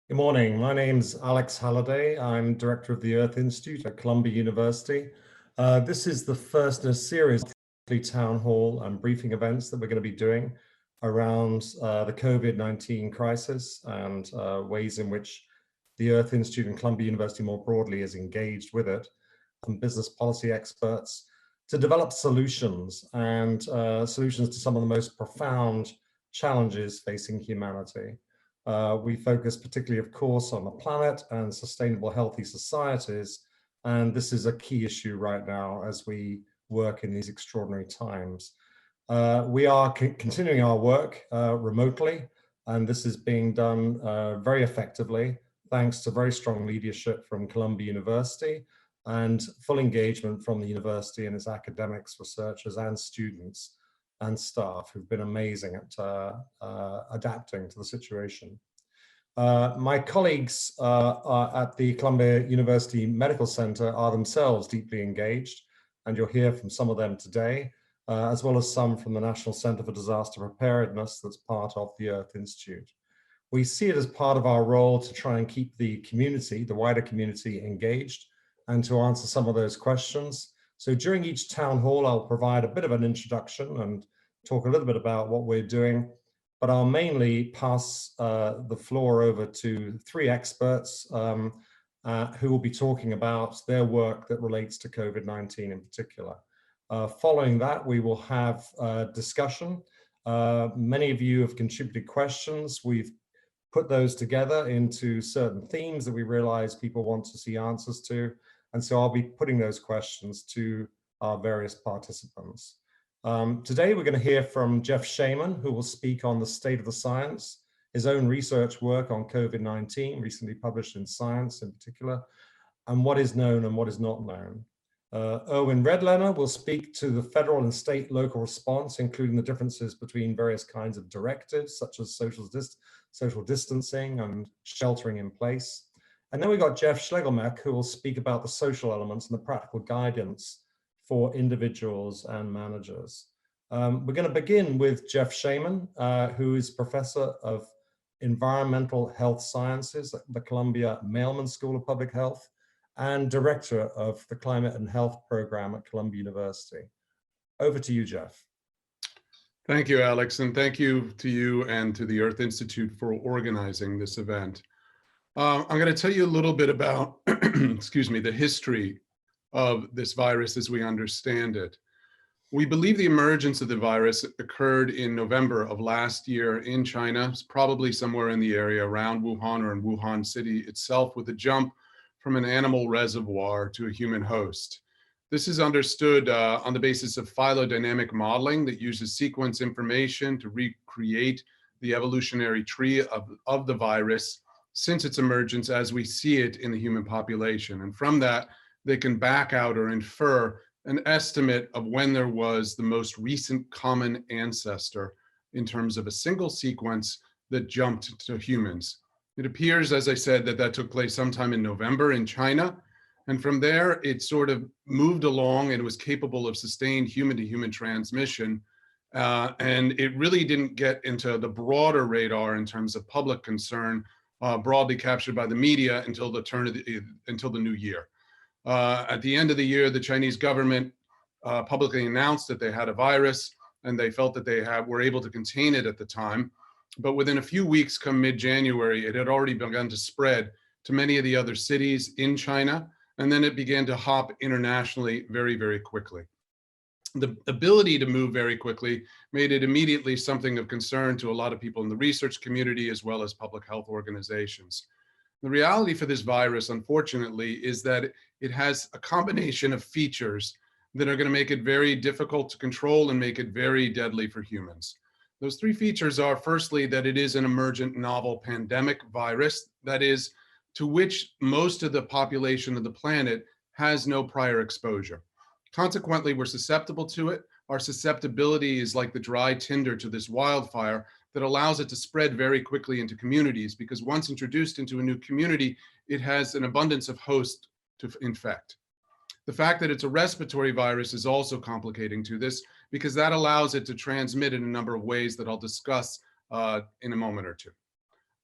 Good morning. My name's Alex Halliday. I'm director of the Earth Institute at Columbia University. This is the first in a series of town hall and briefing events that we're going to be doing around the COVID-19 crisis and ways in which the Earth Institute and Columbia University more broadly is engaged with it, and business policy experts to develop solutions and solutions to some of the most profound challenges facing humanity. We focus particularly, of course, on the planet and sustainable, healthy societies. And this is a key issue right now as we work in these extraordinary times. We are continuing our work remotely, and this is being done very effectively, thanks to very strong leadership from Columbia University and full engagement from the university and its academics, researchers, and students and staff who've been amazing at adapting to the situation. My colleagues at the Columbia University Medical Center are themselves deeply engaged, and you'll hear from some of them today, as well as some from the National Center for Disaster Preparedness that's part of the Earth Institute. We see it as part of our role to try and keep the community, the wider community, engaged and to answer some of those questions. So during each town hall, I'll provide a bit of an introduction and talk a little bit about what we're doing, but I'll mainly pass the floor over to three experts who will be talking about their work that relates to COVID-19 in particular. Following that, we will have a discussion. Many of you have contributed questions. We've put those together into certain themes that we realize people want to see answers to. And so I'll be putting those questions to our various participants. Today, we're going to hear from Jeff Shaman, who will speak on the state of the science, his own research work on COVID-19, recently published in Science in particular, and what is known and what is not known. Irwin Redlener will speak to the federal and state local response, including the differences between various kinds of directives, such as social distancing and sheltering in place. And then we've got Jeff Schlegelmilch, who will speak about the social elements and the practical guidance for individuals and managers. We're going to begin with Jeff Shaman, who is professor of environmental health sciences at the Columbia Mailman School of Public Health and director of the Climate and Health Program at Columbia University. Over to you, Jeff. Thank you, Alex, and thank you to you and to the Earth Institute for organizing this event. I'm going to tell you a little bit about, excuse me, the history of this virus as we understand it. We believe the emergence of the virus occurred in November of last year in China, probably somewhere in the area around Wuhan or in Wuhan city itself, with a jump from an animal reservoir to a human host. This is understood on the basis of phylogenetic modeling that uses sequence information to recreate the evolutionary tree of the virus since its emergence as we see it in the human population. And from that, they can back out or infer an estimate of when there was the most recent common ancestor in terms of a single sequence that jumped to humans. It appears, as I said, that took place sometime in November in China. And from there, it sort of moved along and was capable of sustained human-to-human transmission. And it really didn't get into the broader radar in terms of public concern, broadly captured by the media until the new year. At the end of the year, the Chinese government publicly announced that they had a virus, and they felt that they were able to contain it at the time. But within a few weeks, come mid-January, it had already begun to spread to many of the other cities in China, and then it began to hop internationally very, very quickly. The ability to move very quickly made it immediately something of concern to a lot of people in the research community as well as public health organizations. The reality for this virus, unfortunately, is that it has a combination of features that are going to make it very difficult to control and make it very deadly for humans. Those three features are, firstly, that it is an emergent novel pandemic virus, that is, to which most of the population of the planet has no prior exposure. Consequently, we're susceptible to it. Our susceptibility is like the dry tinder to this wildfire that allows it to spread very quickly into communities, because once introduced into a new community, it has an abundance of hosts to infect. The fact that it's a respiratory virus is also complicating to this, because that allows it to transmit in a number of ways that I'll discuss in a moment or two.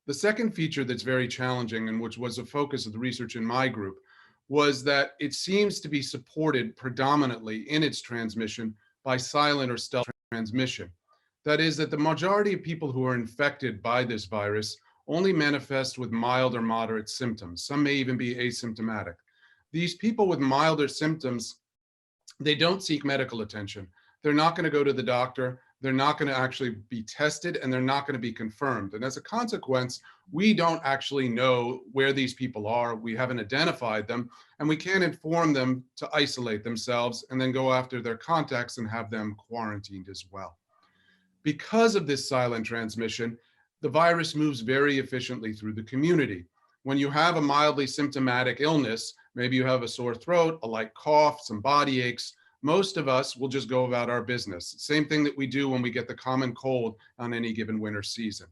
The second feature that's very challenging, and which was a focus of the research in my group, was that it seems to be supported predominantly in its transmission by silent or stealth transmission. That is, that the majority of people who are infected by this virus only manifest with mild or moderate symptoms. Some may even be asymptomatic. These people with milder symptoms, they don't seek medical attention. They're not going to go to the doctor. They're not going to actually be tested, and they're not going to be confirmed. And as a consequence, we don't actually know where these people are. We haven't identified them, and we can't inform them to isolate themselves and then go after their contacts and have them quarantined as well. Because of this silent transmission, the virus moves very efficiently through the community. When you have a mildly symptomatic illness, maybe you have a sore throat, a light cough, some body aches, most of us will just go about our business. Same thing that we do when we get the common cold on any given winter season.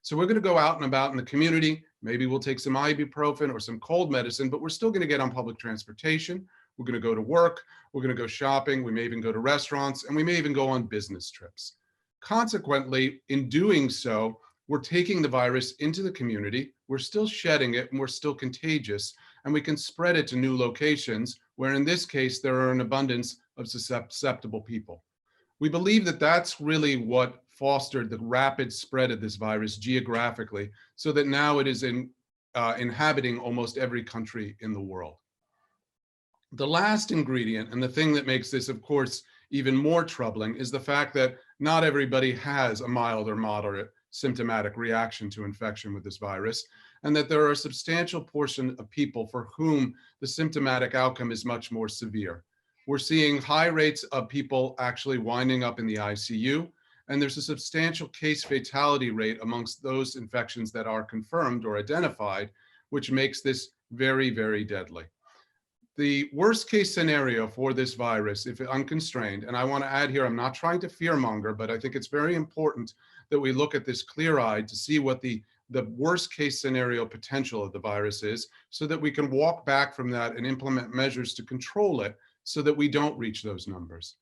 So we're going to go out and about in the community. Maybe we'll take some ibuprofen or some cold medicine, but we're still going to get on public transportation. We're going to go to work. We're going to go shopping. We may even go to restaurants, and we may even go on business trips. Consequently, in doing so, we're taking the virus into the community. We're still shedding it, and we're still contagious, and we can spread it to new locations where, in this case, there are an abundance of susceptible people. We believe that that's really what fostered the rapid spread of this virus geographically, so that now it is inhabiting almost every country in the world. The last ingredient, and the thing that makes this, of course, even more troubling, is the fact that not everybody has a mild or moderate symptomatic reaction to infection with this virus, and that there are a substantial portion of people for whom the symptomatic outcome is much more severe. We're seeing high rates of people actually winding up in the ICU, and there's a substantial case fatality rate amongst those infections that are confirmed or identified, which makes this very, very deadly. The worst case scenario for this virus, if unconstrained, and I want to add here, I'm not trying to fearmonger, but I think it's very important that we look at this clear-eyed to see what the worst case scenario potential of the virus is, so that we can walk back from that and implement measures to control it so that we don't reach those numbers.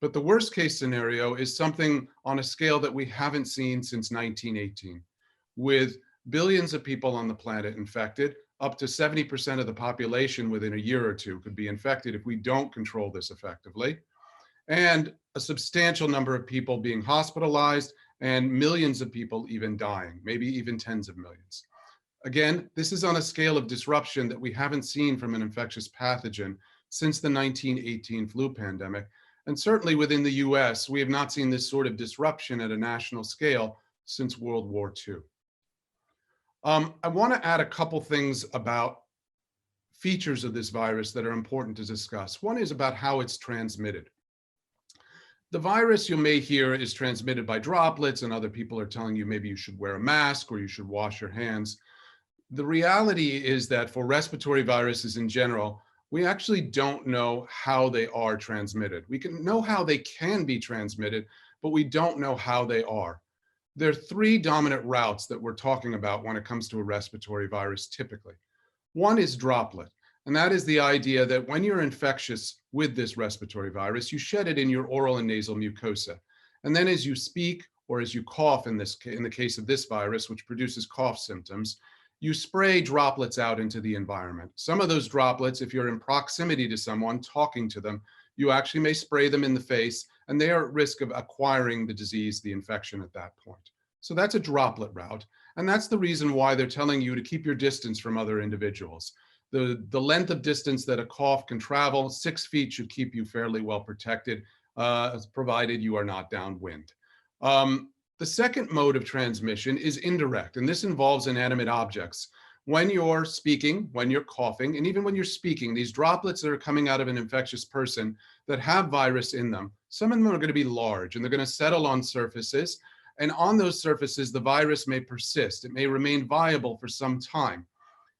But the worst case scenario is something on a scale that we haven't seen since 1918, with billions of people on the planet infected. Up to 70% of the population within a year or two could be infected if we don't control this effectively, and a substantial number of people being hospitalized and millions of people even dying, maybe even tens of millions. Again, this is on a scale of disruption that we haven't seen from an infectious pathogen since the 1918 flu pandemic. And certainly within the US, we have not seen this sort of disruption at a national scale since World War II. I want to add a couple things about features of this virus that are important to discuss. One is about how it's transmitted. The virus, you may hear, is transmitted by droplets, and other people are telling you maybe you should wear a mask or you should wash your hands. The reality is that for respiratory viruses in general, we actually don't know how they are transmitted. We can know how they can be transmitted, but we don't know how they are. There are three dominant routes that we're talking about when it comes to a respiratory virus typically. One is droplet, and that is the idea that when you're infectious with this respiratory virus, you shed it in your oral and nasal mucosa. And then as you speak or as you cough, in the case of this virus, which produces cough symptoms, you spray droplets out into the environment. Some of those droplets, if you're in proximity to someone, talking to them, you actually may spray them in the face, and they are at risk of acquiring the disease, the infection at that point. So that's a droplet route. And that's the reason why they're telling you to keep your distance from other individuals. The length of distance that a cough can travel, 6 feet, should keep you fairly well protected, provided you are not downwind. The second mode of transmission is indirect, and this involves inanimate objects. When you're speaking, when you're coughing, and even when you're speaking, these droplets that are coming out of an infectious person that have virus in them, some of them are going to be large, and they're going to settle on surfaces. And on those surfaces, the virus may persist. It may remain viable for some time.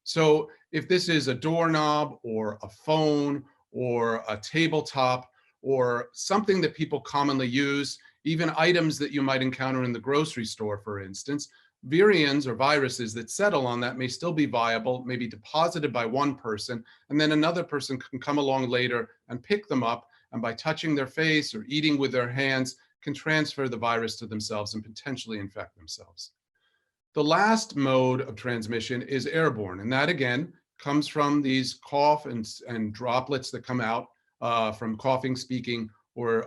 So if this is a doorknob or a phone or a tabletop or something that people commonly use, even items that you might encounter in the grocery store, for instance, virions or viruses that settle on that may still be viable, may be deposited by one person, and then another person can come along later and pick them up, and by touching their face or eating with their hands, can transfer the virus to themselves and potentially infect themselves. The last mode of transmission is airborne, and that again comes from these cough and droplets that come out from coughing, speaking, or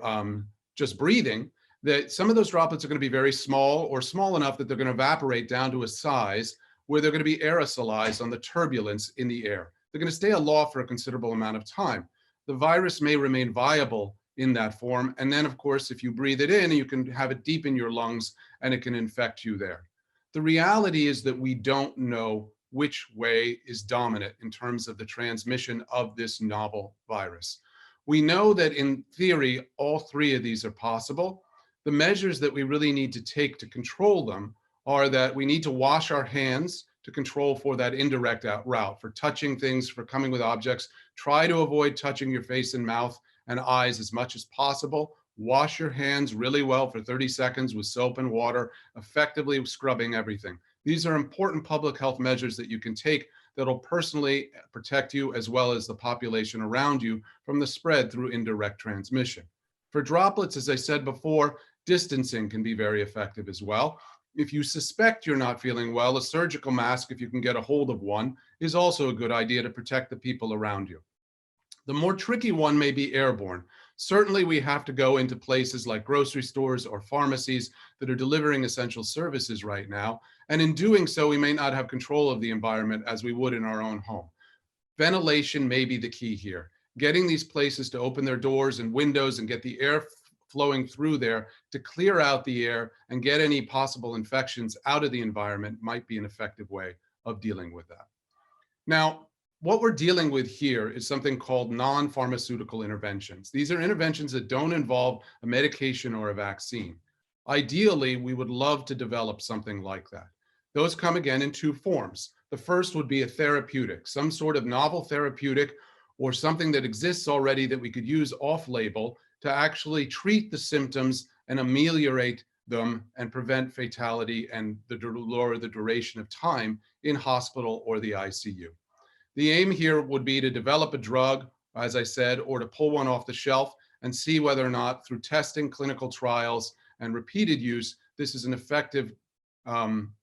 just breathing. That some of those droplets are going to be very small or small enough that they're going to evaporate down to a size where they're going to be aerosolized on the turbulence in the air. They're going to stay aloft for a considerable amount of time. The virus may remain viable in that form. And then, of course, if you breathe it in, you can have it deep in your lungs and it can infect you there. The reality is that we don't know which way is dominant in terms of the transmission of this novel virus. We know that in theory, all three of these are possible. The measures that we really need to take to control them are that we need to wash our hands to control for that indirect route, for touching things, for coming with objects. Try to avoid touching your face and mouth and eyes as much as possible. Wash your hands really well for 30 seconds with soap and water, effectively scrubbing everything. These are important public health measures that you can take that'll personally protect you as well as the population around you from the spread through indirect transmission. For droplets, as I said before, distancing can be very effective as well. If you suspect you're not feeling well, a surgical mask, if you can get a hold of one, is also a good idea to protect the people around you. The more tricky one may be airborne. Certainly we have to go into places like grocery stores or pharmacies that are delivering essential services right now. And in doing so, we may not have control of the environment as we would in our own home. Ventilation may be the key here. Getting these places to open their doors and windows and get the air flowing through there to clear out the air and get any possible infections out of the environment might be an effective way of dealing with that. Now, what we're dealing with here is something called non-pharmaceutical interventions. These are interventions that don't involve a medication or a vaccine. Ideally, we would love to develop something like that. Those come again in two forms. The first would be a therapeutic, some sort of novel therapeutic or something that exists already that we could use off-label to actually treat the symptoms and ameliorate them and prevent fatality and lower the duration of time in hospital or the ICU. The aim here would be to develop a drug, as I said, or to pull one off the shelf and see whether or not through testing, clinical trials, and repeated use, this is an effective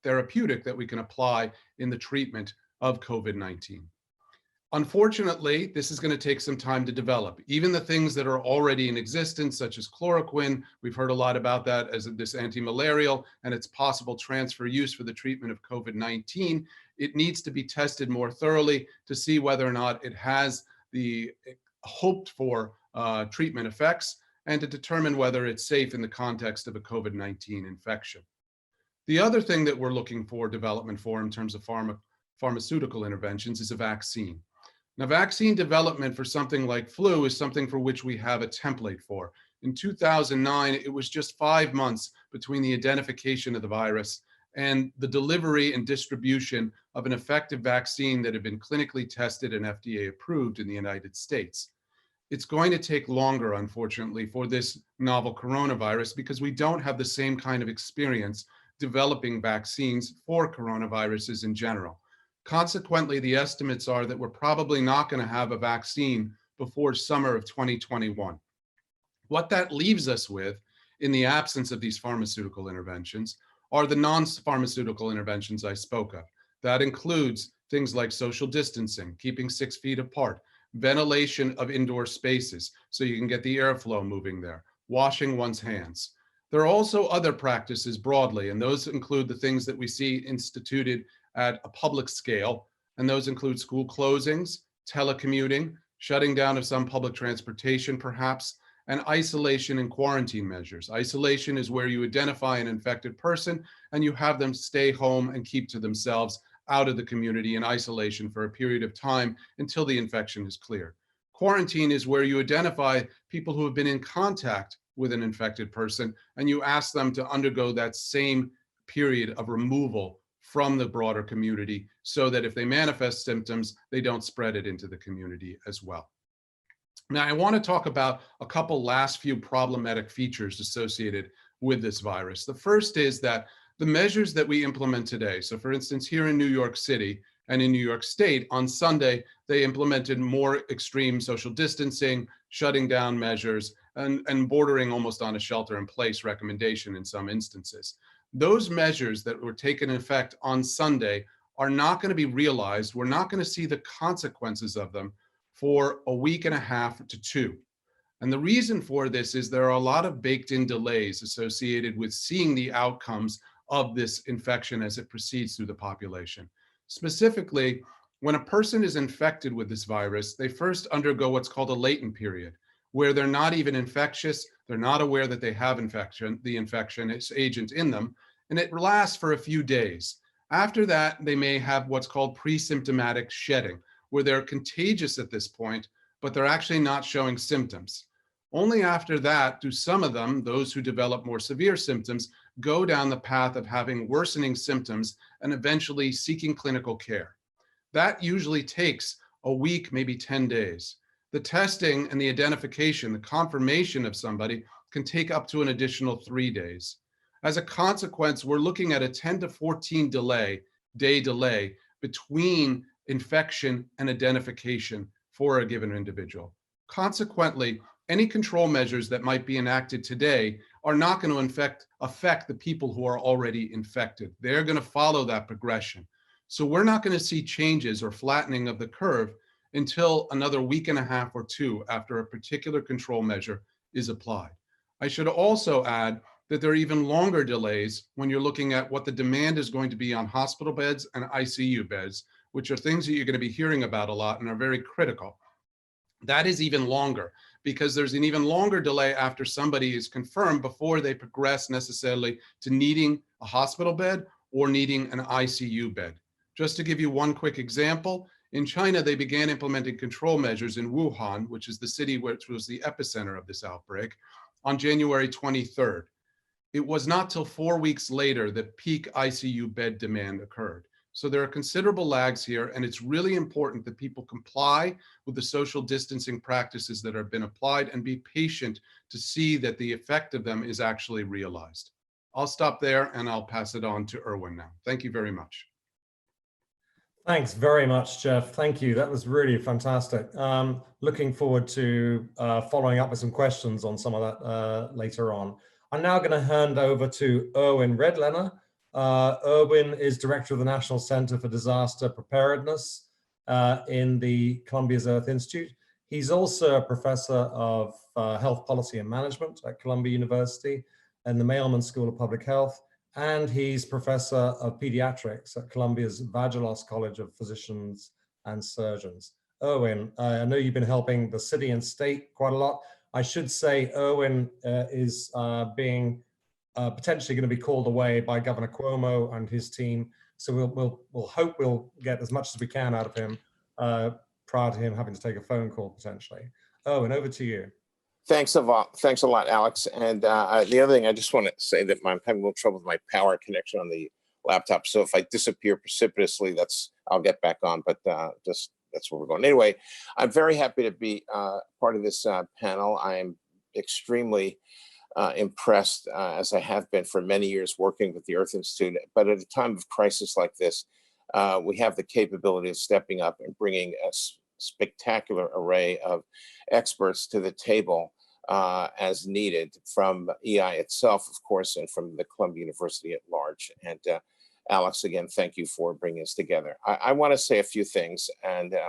therapeutic that we can apply in the treatment of COVID-19. Unfortunately, this is going to take some time to develop. Even the things that are already in existence, such as chloroquine, we've heard a lot about that as this anti-malarial and its possible transfer use for the treatment of COVID-19. It needs to be tested more thoroughly to see whether or not it has the hoped for treatment effects and to determine whether it's safe in the context of a COVID-19 infection. The other thing that we're looking for development for in terms of pharmaceutical interventions is a vaccine. Now, vaccine development for something like flu is something for which we have a template for. In 2009, it was just 5 months between the identification of the virus and the delivery and distribution of an effective vaccine that had been clinically tested and FDA approved in the United States. It's going to take longer, unfortunately, for this novel coronavirus because we don't have the same kind of experience developing vaccines for coronaviruses in general. Consequently, the estimates are that we're probably not going to have a vaccine before summer of 2021. What that leaves us with, in the absence of these pharmaceutical interventions, are the non-pharmaceutical interventions I spoke of. That includes things like social distancing, keeping 6 feet apart, ventilation of indoor spaces so you can get the airflow moving there, washing one's hands. There are also other practices broadly, and those include the things that we see instituted at a public scale, and those include school closings, telecommuting, shutting down of some public transportation perhaps, and isolation and quarantine measures. Isolation is where you identify an infected person and you have them stay home and keep to themselves out of the community in isolation for a period of time until the infection is cleared. Quarantine is where you identify people who have been in contact with an infected person and you ask them to undergo that same period of removal from the broader community so that if they manifest symptoms, they don't spread it into the community as well. Now, I want to talk about a couple last few problematic features associated with this virus. The first is that the measures that we implement today, so for instance, here in New York City and in New York State, on Sunday, they implemented more extreme social distancing, shutting down measures, and bordering almost on a shelter-in-place recommendation in some instances. those measures that were taken in effect on Sunday are not going to be realized. We're not going to see the consequences of them for a week and a half to two. And the reason for this is there are a lot of baked in delays associated with seeing the outcomes of this infection as it proceeds through the population. Specifically, when a person is infected with this virus, they first undergo what's called a latent period, where they're not even infectious, they're not aware that they have the infection agent in them, and it lasts for a few days. After that, they may have what's called pre-symptomatic shedding, where they're contagious at this point, but they're actually not showing symptoms. Only after that do some of them, those who develop more severe symptoms, go down the path of having worsening symptoms and eventually seeking clinical care. That usually takes a week, maybe 10 days. The testing and the identification, the confirmation of somebody can take up to an additional 3 days. As a consequence, we're looking at a 10 to 14 day delay between infection and identification for a given individual. Consequently, any control measures that might be enacted today are not going to affect the people who are already infected. They're going to follow that progression. So we're not going to see changes or flattening of the curve until another week and a half or two after a particular control measure is applied. I should also add that there are even longer delays when you're looking at what the demand is going to be on hospital beds and ICU beds, which are things that you're going to be hearing about a lot and are very critical. That is even longer because there's an even longer delay after somebody is confirmed before they progress necessarily to needing a hospital bed or needing an ICU bed. Just to give you one quick example, in China, they began implementing control measures in Wuhan, which is the city which was the epicenter of this outbreak, on January 23rd. It was not till 4 weeks later that peak ICU bed demand occurred. So there are considerable lags here, and it's really important that people comply with the social distancing practices that have been applied and be patient to see that the effect of them is actually realized. I'll stop there and I'll pass it on to Irwin now. Thank you very much. Thanks very much, Jeff. Thank you. That was really fantastic. Looking forward to following up with some questions on some of that later on. I'm now going to hand over to Irwin Redlener. Irwin is director of the National Center for Disaster Preparedness in the Columbia's Earth Institute. He's also a professor of health policy and management at Columbia University and the Mailman School of Public Health. And he's professor of pediatrics at Columbia's Vagelos College of Physicians and Surgeons. Irwin, I know you've been helping the city and state quite a lot. I should say Irwin is being potentially going to be called away by Governor Cuomo and his team. So we'll hope we'll get as much as we can out of him prior to him having to take a phone call potentially. Irwin, over to you. Thanks a lot, Alex. And the other thing, I just want to say that I'm having a little trouble with my power connection on the laptop. So if I disappear precipitously, I'll get back on. But just that's where we're going. Anyway, I'm very happy to be part of this panel. I am extremely impressed, as I have been for many years working with the Earth Institute. But at a time of crisis like this, we have the capability of stepping up and bringing a spectacular array of experts to the table as needed from EI itself, of course, and from the Columbia University at large. And Alex, again, thank you for bringing us together. I want to say a few things, and I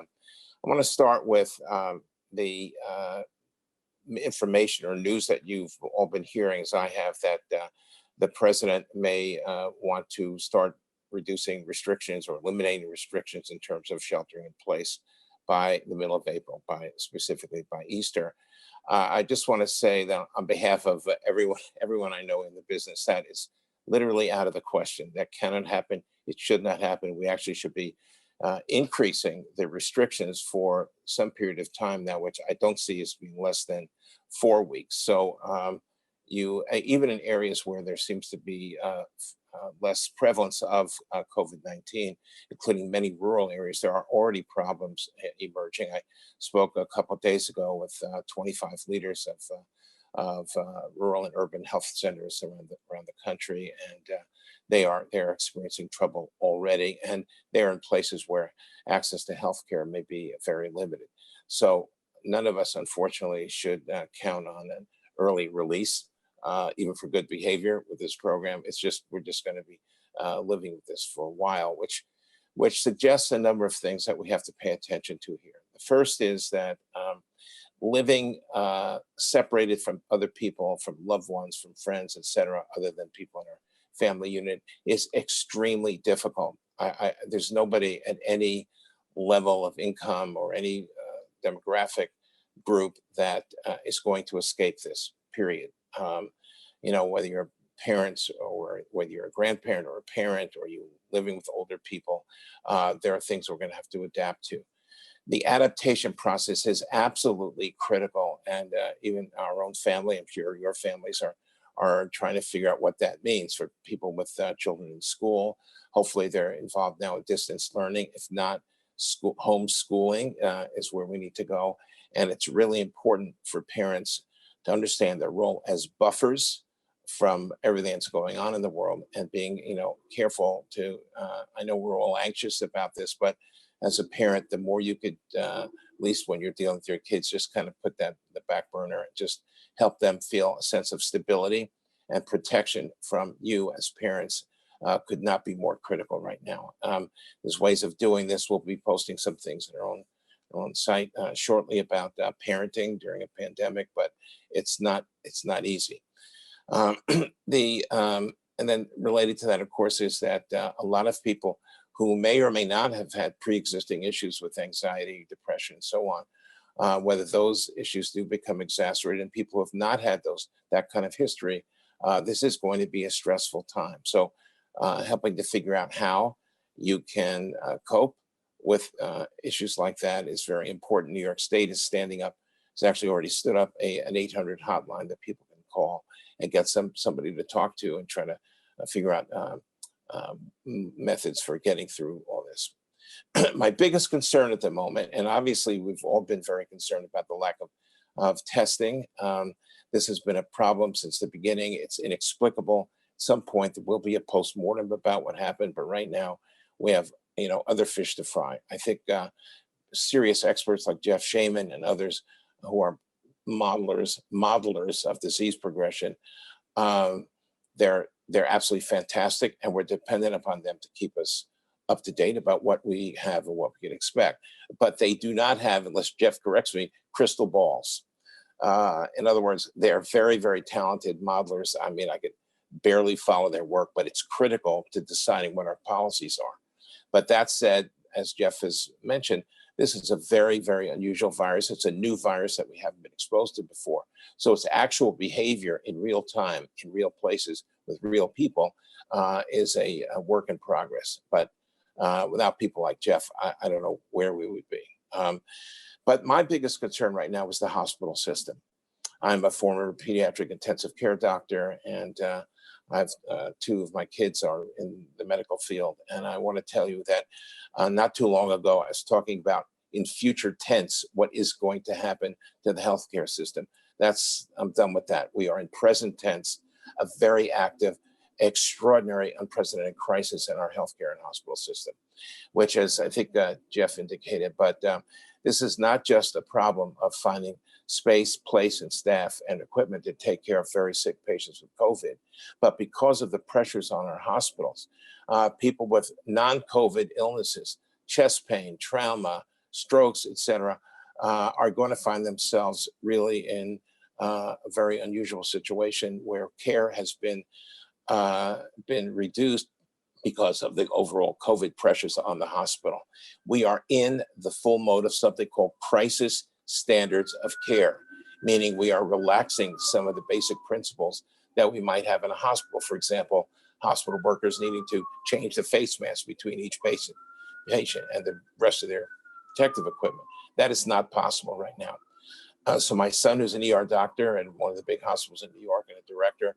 want to start with the information or news that you've all been hearing, as I have, that the president may want to start reducing restrictions or eliminating restrictions in terms of sheltering in place by the middle of April, specifically by Easter. I just want to say that on behalf of everyone I know in the business, that is literally out of the question. That cannot happen. It should not happen. We actually should be increasing the restrictions for some period of time now, which I don't see as being less than 4 weeks. So even in areas where there seems to be less prevalence of COVID-19, including many rural areas, there are already problems emerging. I spoke a couple of days ago with 25 leaders of rural and urban health centers around the country, and they're experiencing trouble already, and they're in places where access to healthcare may be very limited. So none of us, unfortunately, should count on an early release even for good behavior with this program. It's just, we're just going to be living with this for a while, which suggests a number of things that we have to pay attention to here. The first is that living separated from other people, from loved ones, from friends, etc., other than people in our family unit, is extremely difficult. There's nobody at any level of income or any demographic group that is going to escape this, period. You know, whether you're parents or whether you're a grandparent or a parent or you living with older people, there are things we're going to have to adapt to. The adaptation process is absolutely critical, and even our own family, I'm sure your families are trying to figure out what that means for people with children in school. Hopefully they're involved now in distance learning. If not, homeschooling is where we need to go. And it's really important for parents to understand their role as buffers from everything that's going on in the world, and being, you know, careful to, I know we're all anxious about this, but as a parent, the more you could, at least when you're dealing with your kids, just kind of put that in the back burner and just help them feel a sense of stability and protection from you as parents could not be more critical right now. There's ways of doing this. We'll be posting some things in our own site shortly about parenting during a pandemic, but it's not easy. And then related to that, of course, is that a lot of people who may or may not have had pre-existing issues with anxiety, depression, and so on, whether those issues do become exacerbated, and people who have not had that kind of history, this is going to be a stressful time. So helping to figure out how you can cope with issues like that is very important. New York State is standing up, has actually already stood up an 800 hotline that people can call and get somebody to talk to and try to figure out methods for getting through all this. My biggest concern at the moment, and obviously we've all been very concerned about the lack of testing. This has been a problem since the beginning. It's inexplicable. At some point there will be a postmortem about what happened, but right now we have, you know, other fish to fry. I think serious experts like Jeff Shaman and others who are modelers of disease progression, they're absolutely fantastic, and we're dependent upon them to keep us up to date about what we have and what we can expect. But they do not have, unless Jeff corrects me, crystal balls. In other words, they're very, very talented modelers. I mean, I could barely follow their work, but it's critical to deciding what our policies are. But that said, as Jeff has mentioned, this is a very, very unusual virus. It's a new virus that we haven't been exposed to before. So its actual behavior in real time, in real places, with real people, is a work in progress. But without people like Jeff, I don't know where we would be. But my biggest concern right now is the hospital system. I'm a former pediatric intensive care doctor, and I've two of my kids are in the medical field. And I want to tell you that not too long ago, I was talking about in future tense, what is going to happen to the healthcare system. I'm done with that. We are in present tense, a very active, extraordinary, unprecedented crisis in our healthcare and hospital system, which, as I think Jeff indicated, but this is not just a problem of finding space, place, and staff and equipment to take care of very sick patients with COVID, but because of the pressures on our hospitals, people with non-COVID illnesses, chest pain, trauma, strokes, etc., are going to find themselves really in a very unusual situation where care has been reduced because of the overall COVID pressures on the hospital. We are in the full mode of something called crisis standards of care, meaning we are relaxing some of the basic principles that we might have in a hospital. For example, hospital workers needing to change the face mask between each patient and the rest of their protective equipment. That is not possible right now. So my son, who's an ER doctor at one of the big hospitals in New York and a director,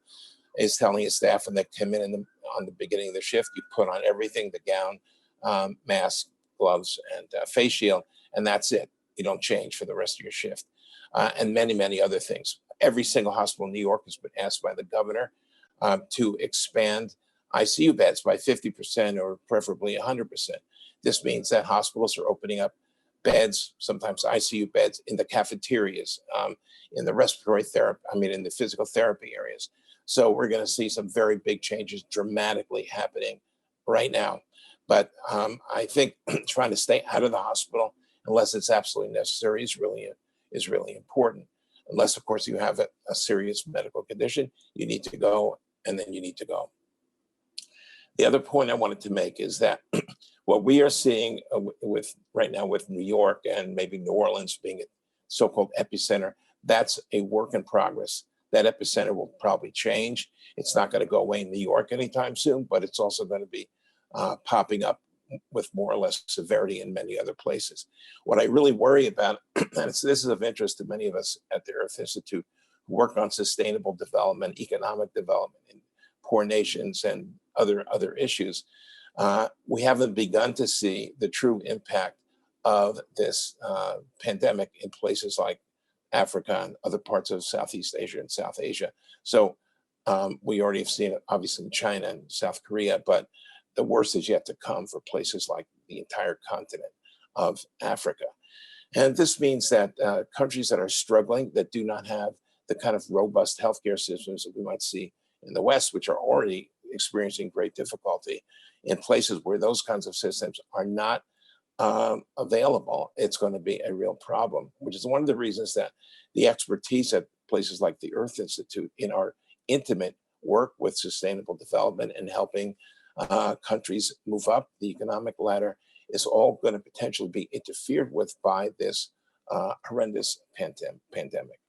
is telling his staff when they come in on the beginning of the shift, you put on everything, the gown, mask, gloves, and face shield, and that's it. You don't change for the rest of your shift. And many, many other things. Every single hospital in New York has been asked by the governor to expand ICU beds by 50% or preferably 100%. This means that hospitals are opening up beds, sometimes ICU beds in the cafeterias, in the respiratory therapy, in the physical therapy areas. So we're going to see some very big changes dramatically happening right now. But I think trying to stay out of the hospital unless it's absolutely necessary is really important. Unless, of course, you have a serious medical condition, you need to go, and then you need to go. The other point I wanted to make is that what we are seeing right now with New York and maybe New Orleans being a so-called epicenter, that's a work in progress. That epicenter will probably change. It's not going to go away in New York anytime soon, but it's also going to be popping up with more or less severity in many other places. What I really worry about, and this is of interest to many of us at the Earth Institute, who work on sustainable development, economic development in poor nations and other issues, we haven't begun to see the true impact of this pandemic in places like Africa and other parts of Southeast Asia and South Asia. So we already have seen it, obviously, in China and South Korea, but the worst is yet to come for places like the entire continent of Africa. And this means that countries that are struggling, that do not have the kind of robust healthcare systems that we might see in the West, which are already experiencing great difficulty, in places where those kinds of systems are not available, it's going to be a real problem, which is one of the reasons that the expertise at places like the Earth Institute in our intimate work with sustainable development and helping countries move up the economic ladder is all going to potentially be interfered with by this horrendous pandemic.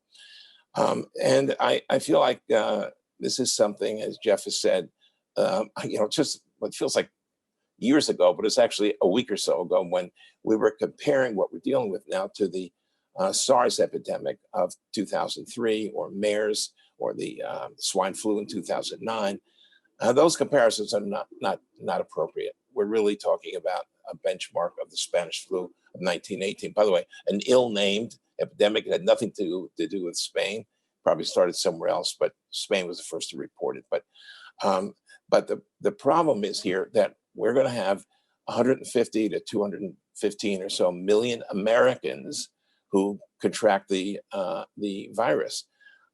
And I feel like this is something, as Jeff has said, just what feels like years ago, but it's actually a week or so ago when we were comparing what we're dealing with now to the SARS epidemic of 2003 or MERS or the swine flu in 2009. Those comparisons are not appropriate. We're really talking about a benchmark of the Spanish flu of 1918. By the way, an ill-named epidemic. It had nothing to do with Spain. Probably started somewhere else, but Spain was the first to report it. But the problem is here that we're going to have 150 to 215 or so million Americans who contract the virus.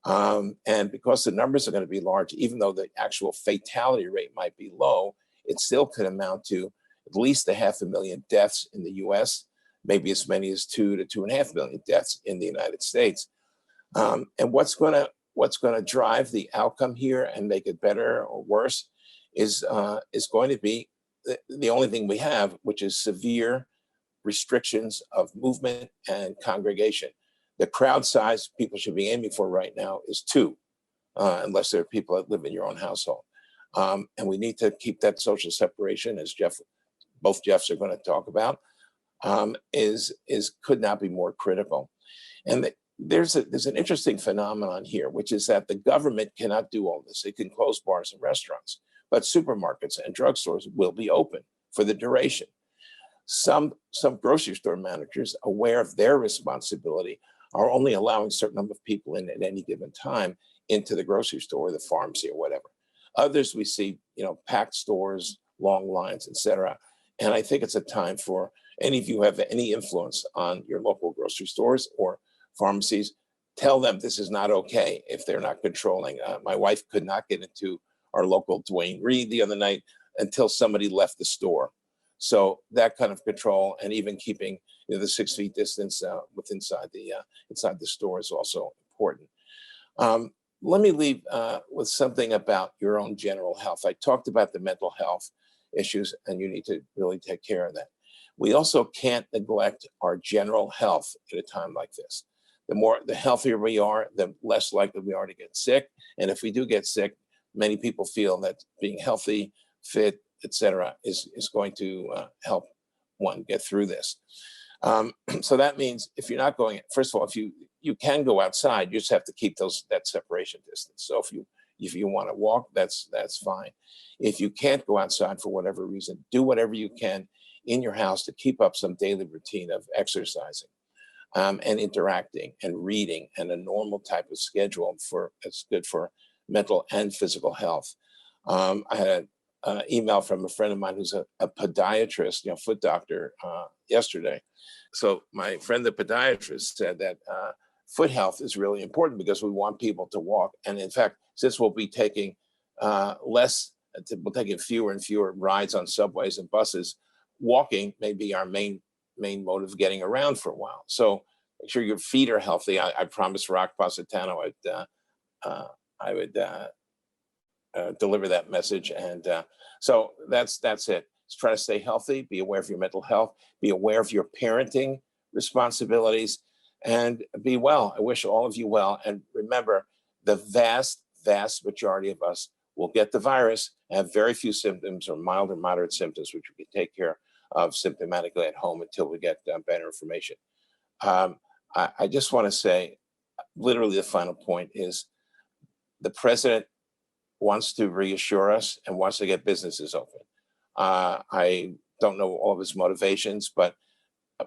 And because the numbers are going to be large, even though the actual fatality rate might be low, it still could amount to at least 500,000 deaths in the US, maybe as many as 2 to 2.5 million deaths in the United States. And what's going to drive the outcome here and make it better or worse is going to be the only thing we have, which is severe restrictions of movement and congregation. The crowd size people should be aiming for right now is 2, unless there are people that live in your own household. And we need to keep that social separation, as both Jeffs are going to talk about, could not be more critical. And there's an interesting phenomenon here, which is that the government cannot do all this. It can close bars and restaurants, but supermarkets and drugstores will be open for the duration. Some grocery store managers, aware of their responsibility, are only allowing a certain number of people in at any given time into the grocery store, or the pharmacy, or whatever. Others we see, packed stores, long lines, etc. And I think it's a time for any of you who have any influence on your local grocery stores or pharmacies, tell them this is not okay if they're not controlling. My wife could not get into our local Dwayne Reed the other night until somebody left the store. So that kind of control, and even keeping the 6 feet distance inside the store is also important. Let me leave with something about your own general health. I talked about the mental health issues, and you need to really take care of that. We also can't neglect our general health at a time like this. The healthier we are, the less likely we are to get sick. And if we do get sick, many people feel that being healthy, fit, etc., is going to help one get through this. So that means if you're not going, first of all, if you can go outside, you just have to keep that separation distance. So if you want to walk, that's fine. If you can't go outside for whatever reason, do whatever you can in your house to keep up some daily routine of exercising and interacting and reading, and a normal type of schedule that's good for mental and physical health. I had email from a friend of mine who's a podiatrist, foot doctor, yesterday. So my friend, the podiatrist, said that foot health is really important because we want people to walk. And in fact, since we'll be taking we're taking fewer and fewer rides on subways and buses, walking may be our main mode of getting around for a while. So make sure your feet are healthy. I promised Rock Positano I would deliver that message. And so that's it. Just try to stay healthy, be aware of your mental health, be aware of your parenting responsibilities, and be well. I wish all of you well. And remember, the vast majority of us will get the virus, have very few symptoms or mild or moderate symptoms, which we can take care of symptomatically at home until we get better information. I just want to say, literally the final point is, the president wants to reassure us and wants to get businesses open. I don't know all of his motivations, but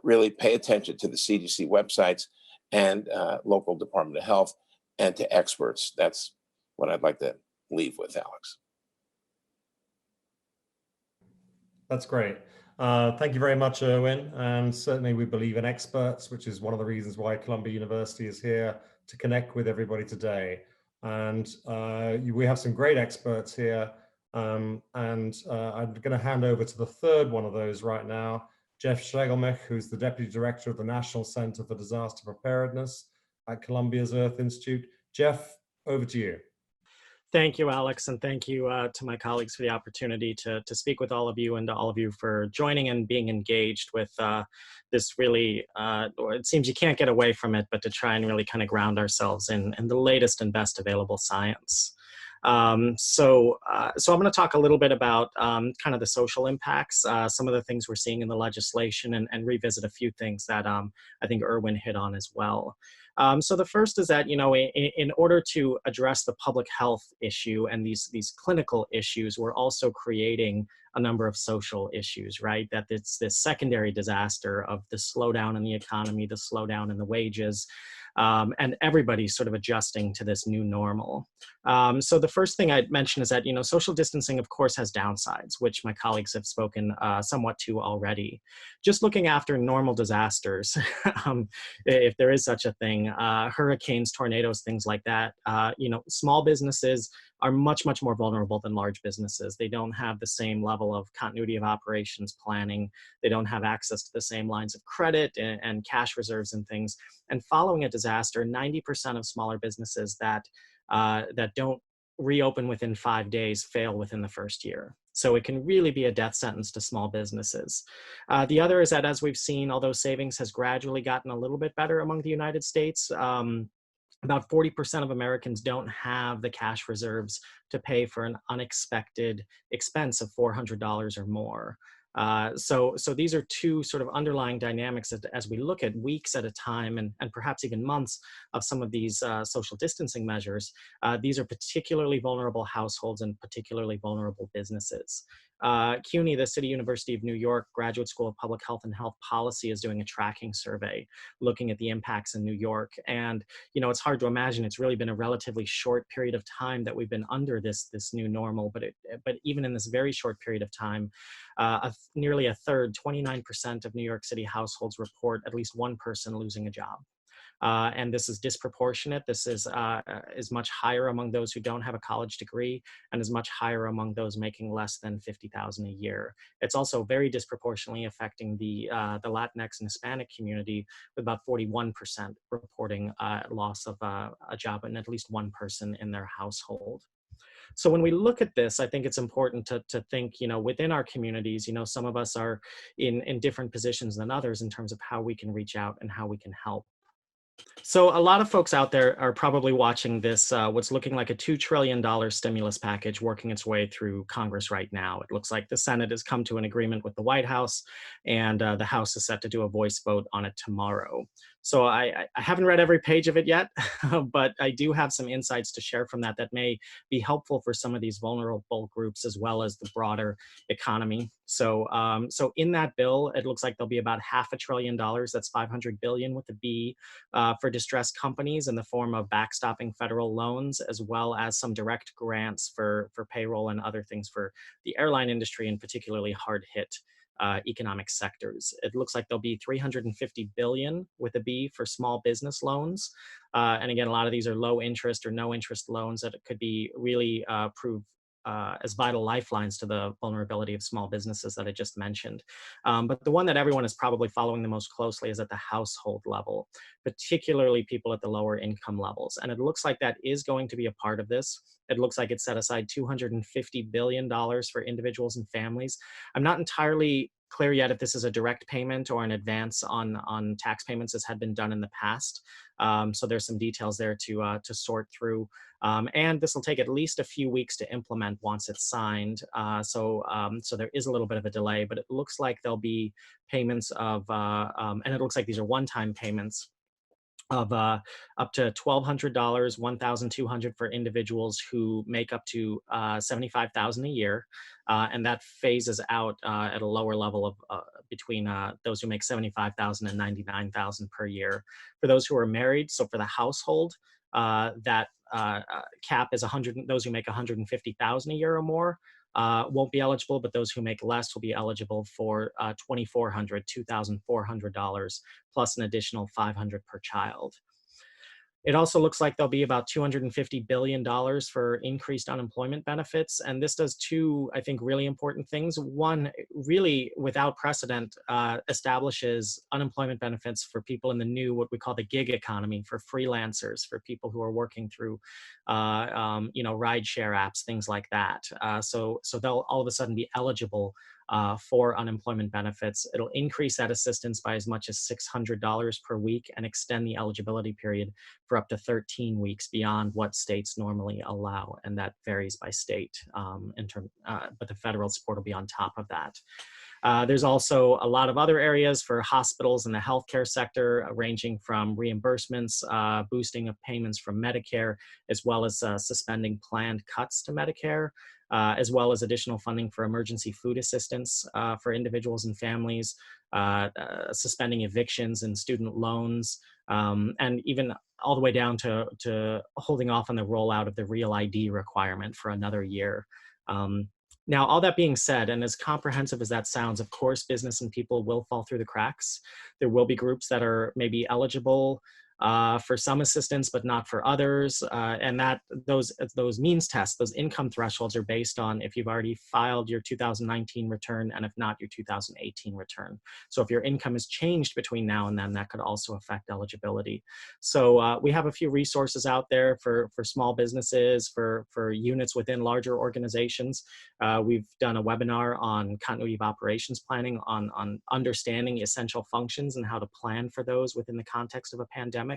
really pay attention to the CDC websites and local Department of Health and to experts. That's what I'd like to leave with, Alex. That's great. Thank you very much, Irwin. And certainly we believe in experts, which is one of the reasons why Columbia University is here to connect with everybody today. And we have some great experts here. I'm going to hand over to the third one of those right now, Jeff Schlegelmilch, who's the Deputy Director of the National Center for Disaster Preparedness at Columbia's Earth Institute. Jeff, over to you. Thank you, Alex, and thank you to my colleagues for the opportunity to speak with all of you, and to all of you for joining and being engaged with this really, it seems you can't get away from it, but to try and really kind of ground ourselves in the latest and best available science. So I'm going to talk a little bit about kind of the social impacts, some of the things we're seeing in the legislation, and revisit a few things that I think Irwin hit on as well. So the first is that, in order to address the public health issue and these clinical issues, we're also creating a number of social issues, right? That it's this secondary disaster of the slowdown in the economy, the slowdown in the wages, and everybody's sort of adjusting to this new normal. So the first thing I'd mention is that, social distancing, of course, has downsides, which my colleagues have spoken somewhat to already. Just looking after normal disasters, if there is such a thing, hurricanes, tornadoes, things like that, small businesses are much more vulnerable than large businesses. They don't have the same level of continuity of operations planning. They don't have access to the same lines of credit and cash reserves and things. And following a disaster, 90% of smaller businesses that don't reopen within 5 days fail within the first year. So it can really be a death sentence to small businesses. The other is that, as we've seen, although savings has gradually gotten a little bit better among the United States, about 40% of Americans don't have the cash reserves to pay for an unexpected expense of $400 or more. So these are two sort of underlying dynamics as we look at weeks at a time, and perhaps even months of some of these social distancing measures. These are particularly vulnerable households and particularly vulnerable businesses. CUNY, the City University of New York Graduate School of Public Health and Health Policy, is doing a tracking survey looking at the impacts in New York. And, it's hard to imagine. It's really been a relatively short period of time that we've been under this new normal. But even in this very short period of time, nearly a third, 29% of New York City households report at least one person losing a job. And this is disproportionate. This is much higher among those who don't have a college degree, and is much higher among those making less than $50,000 a year. It's also very disproportionately affecting the Latinx and Hispanic community, with about 41% reporting loss of a job and at least one person in their household. So when we look at this, I think it's important to think, within our communities, some of us are in different positions than others in terms of how we can reach out and how we can help. So a lot of folks out there are probably watching this, what's looking like a $2 trillion stimulus package working its way through Congress right now. It looks like the Senate has come to an agreement with the White House, and the House is set to do a voice vote on it tomorrow. So I haven't read every page of it yet, but I do have some insights to share from that may be helpful for some of these vulnerable groups as well as the broader economy. So, so in that bill, it looks like there'll be about $500 billion. That's 500 billion with a B, for distressed companies in the form of backstopping federal loans, as well as some direct grants for payroll and other things for the airline industry and particularly hard hit economic sectors. It looks like there'll be 350 billion with a B for small business loans. And again, a lot of these are low interest or no interest loans that could be really prove as vital lifelines to the vulnerability of small businesses that I just mentioned. But the one that everyone is probably following the most closely is at the household level, particularly people at the lower income levels. And it looks like that is going to be a part of this. It looks like it's set aside $250 billion for individuals and families. I'm not entirely clear yet if this is a direct payment or an advance on tax payments as had been done in the past. So there's some details there to sort through. And this will take at least a few weeks to implement once it's signed. So there is a little bit of a delay, but it looks like there'll be payments of, and it looks like these are one-time payments of up to $1,200, $1,200 for individuals who make up to $75,000 a year, and that phases out at a lower level of between those who make $75,000 and $99,000 per year. For those who are married, so for the household, that cap is 100. Those who make 150,000 a year or more won't be eligible, but those who make less will be eligible for $2,400 plus an additional $500 per child. It also looks like there'll be about $250 billion for increased unemployment benefits. And this does two, I think, really important things. One, really without precedent, establishes unemployment benefits for people in the new, what we call the gig economy, for freelancers, for people who are working through, rideshare apps, things like that. So they'll all of a sudden be eligible for unemployment benefits. It'll increase that assistance by as much as $600 per week and extend the eligibility period for up to 13 weeks beyond what states normally allow. And that varies by state but the federal support will be on top of that. There's also a lot of other areas for hospitals and the healthcare sector, ranging from reimbursements, boosting of payments from Medicare, as well as suspending planned cuts to Medicare, as well as additional funding for emergency food assistance for individuals and families, suspending evictions and student loans, and even all the way down to holding off on the rollout of the Real ID requirement for another year. Now, all that being said, and as comprehensive as that sounds, of course, business and people will fall through the cracks. There will be groups that are maybe eligible for some assistance, but not for others. And that those means tests, those income thresholds are based on if you've already filed your 2019 return and if not your 2018 return. So if your income has changed between now and then, that could also affect eligibility. So we have a few resources out there for small businesses, for units within larger organizations. We've done a webinar on continuity of operations planning, on understanding essential functions and how to plan for those within the context of a pandemic.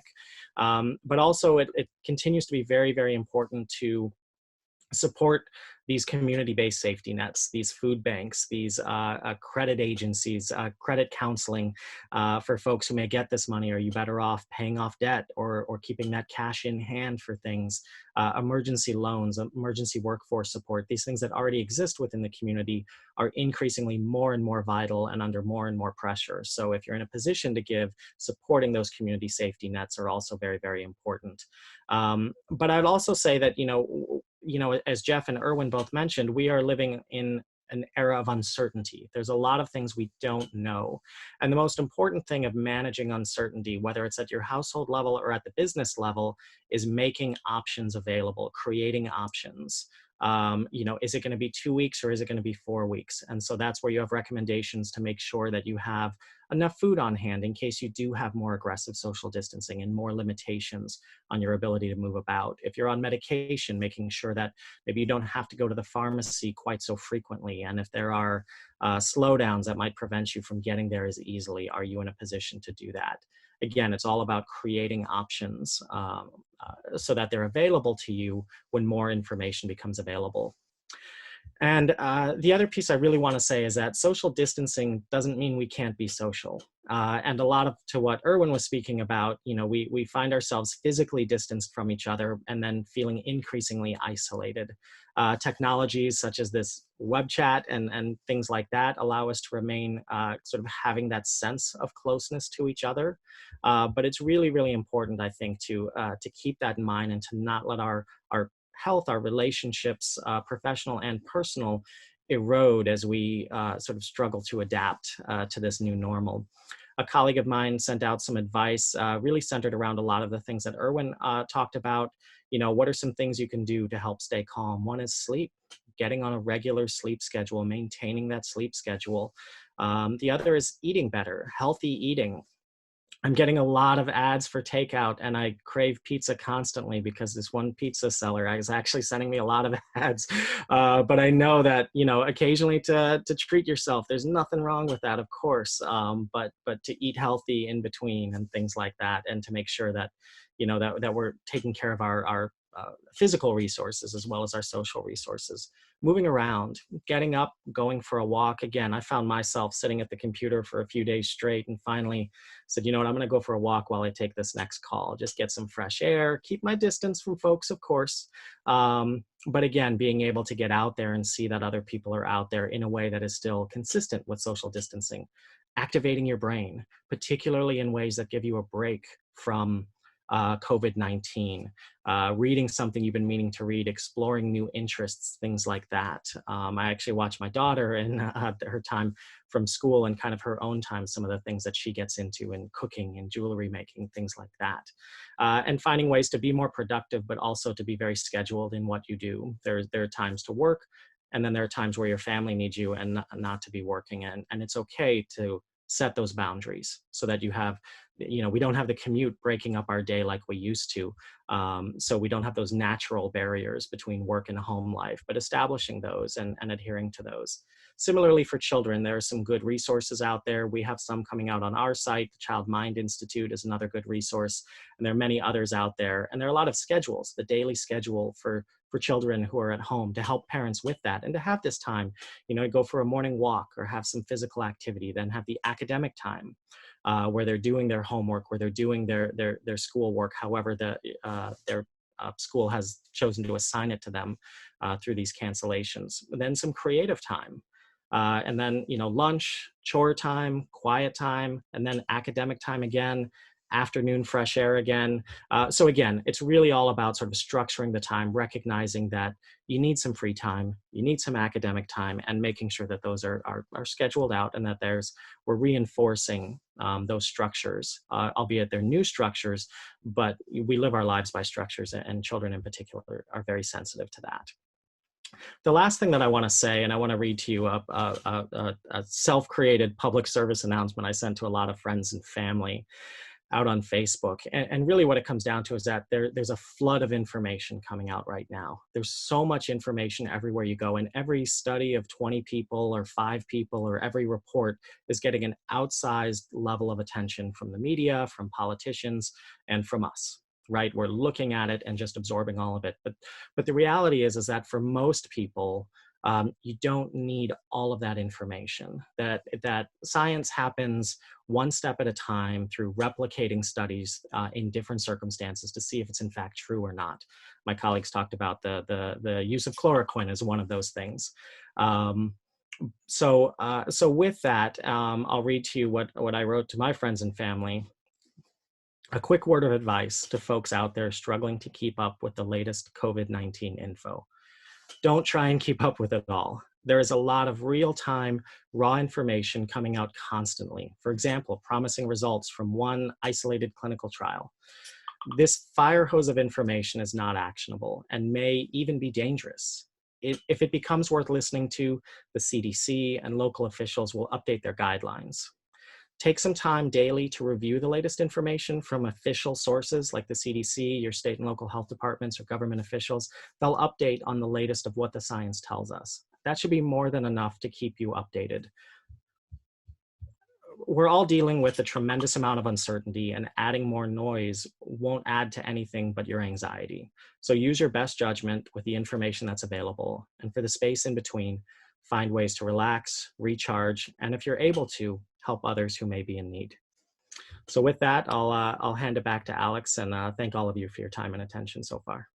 But also it continues to be very, very important to support these community-based safety nets, these food banks, these credit agencies, credit counseling for folks who may get this money. Are you better off paying off debt or keeping that cash in hand for things? Emergency loans, emergency workforce support, these things that already exist within the community are increasingly more and more vital and under more and more pressure. So if you're in a position to give, supporting those community safety nets are also very, very important. But I'd also say that, as Jeff and Irwin both mentioned, we are living in an era of uncertainty. There's a lot of things we don't know. And the most important thing of managing uncertainty, whether it's at your household level or at the business level, is making options available, creating options. Is it going to be 2 weeks or is it going to be 4 weeks? And so that's where you have recommendations to make sure that you have enough food on hand in case you do have more aggressive social distancing and more limitations on your ability to move about. If you're on medication, making sure that maybe you don't have to go to the pharmacy quite so frequently. And if there are slowdowns that might prevent you from getting there as easily, are you in a position to do that? Again, it's all about creating options so that they're available to you when more information becomes available. And the other piece I really want to say is that social distancing doesn't mean we can't be social. And a lot to what Irwin was speaking about, we find ourselves physically distanced from each other and then feeling increasingly isolated. Technologies such as this web chat and things like that allow us to remain sort of having that sense of closeness to each other. But it's really, really important, I think, to keep that in mind and to not let our health, our relationships, professional and personal, erode as we sort of struggle to adapt to this new normal. A colleague of mine sent out some advice really centered around a lot of the things that Irwin talked about. You know, what are some things you can do to help stay calm? One is sleep, getting on a regular sleep schedule, maintaining that sleep schedule. The other is eating better, healthy eating. I'm getting a lot of ads for takeout, and I crave pizza constantly because this one pizza seller is actually sending me a lot of ads. But I know that, you know, occasionally to treat yourself, there's nothing wrong with that, of course. But to eat healthy in between and things like that, and to make sure that, you know, that we're taking care of our physical resources as well as our social resources. Moving around, getting up, going for a walk. Again, I found myself sitting at the computer for a few days straight and finally said, you know what, I'm going to go for a walk while I take this next call, just get some fresh air, keep my distance from folks, of course. But again, being able to get out there and see that other people are out there in a way that is still consistent with social distancing. Activating your brain, particularly in ways that give you a break from COVID-19, reading something you've been meaning to read, exploring new interests, things like that. I actually watch my daughter in her time from school and kind of her own time, some of the things that she gets into in cooking and jewelry making, things like that. And finding ways to be more productive, but also to be very scheduled in what you do. There are times to work, and then there are times where your family needs you and not to be working. And it's okay to set those boundaries so that you have, you know, we don't have the commute breaking up our day like we used to. So we don't have those natural barriers between work and home life, but establishing those and adhering to those. Similarly for children, there are some good resources out there. We have some coming out on our site. The Child Mind Institute is another good resource. And there are many others out there. And there are a lot of schedules, the daily schedule for children who are at home, to help parents with that and to have this time, you know, go for a morning walk or have some physical activity, then have the academic time where they're doing their homework, where they're doing their schoolwork, however their school has chosen to assign it to them through these cancellations. Then some creative time. And then, you know, lunch, chore time, quiet time, and then academic time again, afternoon fresh air again. So again, it's really all about sort of structuring the time, recognizing that you need some free time, you need some academic time, and making sure that those are scheduled out and that we're reinforcing those structures, albeit they're new structures, but we live our lives by structures, and children in particular are very sensitive to that. The last thing that I want to say, and I want to read to you a self-created public service announcement I sent to a lot of friends and family out on Facebook. And really what it comes down to is that there's a flood of information coming out right now. There's so much information everywhere you go, and every study of 20 people or 5 people or every report is getting an outsized level of attention from the media, from politicians, and from us. Right? We're looking at it and just absorbing all of it. But the reality is that for most people, you don't need all of that information. That science happens one step at a time through replicating studies in different circumstances to see if it's in fact true or not. My colleagues talked about the use of chloroquine as one of those things. So with that, I'll read to you what I wrote to my friends and family. A quick word of advice to folks out there struggling to keep up with the latest COVID-19 info. Don't try and keep up with it all. There is a lot of real-time, raw information coming out constantly. For example, promising results from one isolated clinical trial. This fire hose of information is not actionable and may even be dangerous. If it becomes worth listening to, the CDC and local officials will update their guidelines. Take some time daily to review the latest information from official sources like the CDC, your state and local health departments, or government officials. They'll update on the latest of what the science tells us. That should be more than enough to keep you updated. We're all dealing with a tremendous amount of uncertainty, and adding more noise won't add to anything but your anxiety. So use your best judgment with the information that's available. And for the space in between, find ways to relax, recharge, and if you're able to, help others who may be in need. So with that, I'll hand it back to Alex, and thank all of you for your time and attention so far.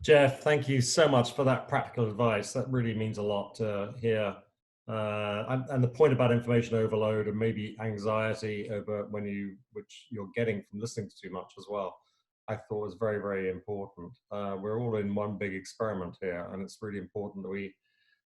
Jeff, thank you so much for that practical advice. That really means a lot to hear. And the point about information overload and maybe anxiety over which you're getting from listening to too much as well, I thought was very, very important. We're all in one big experiment here, and it's really important that we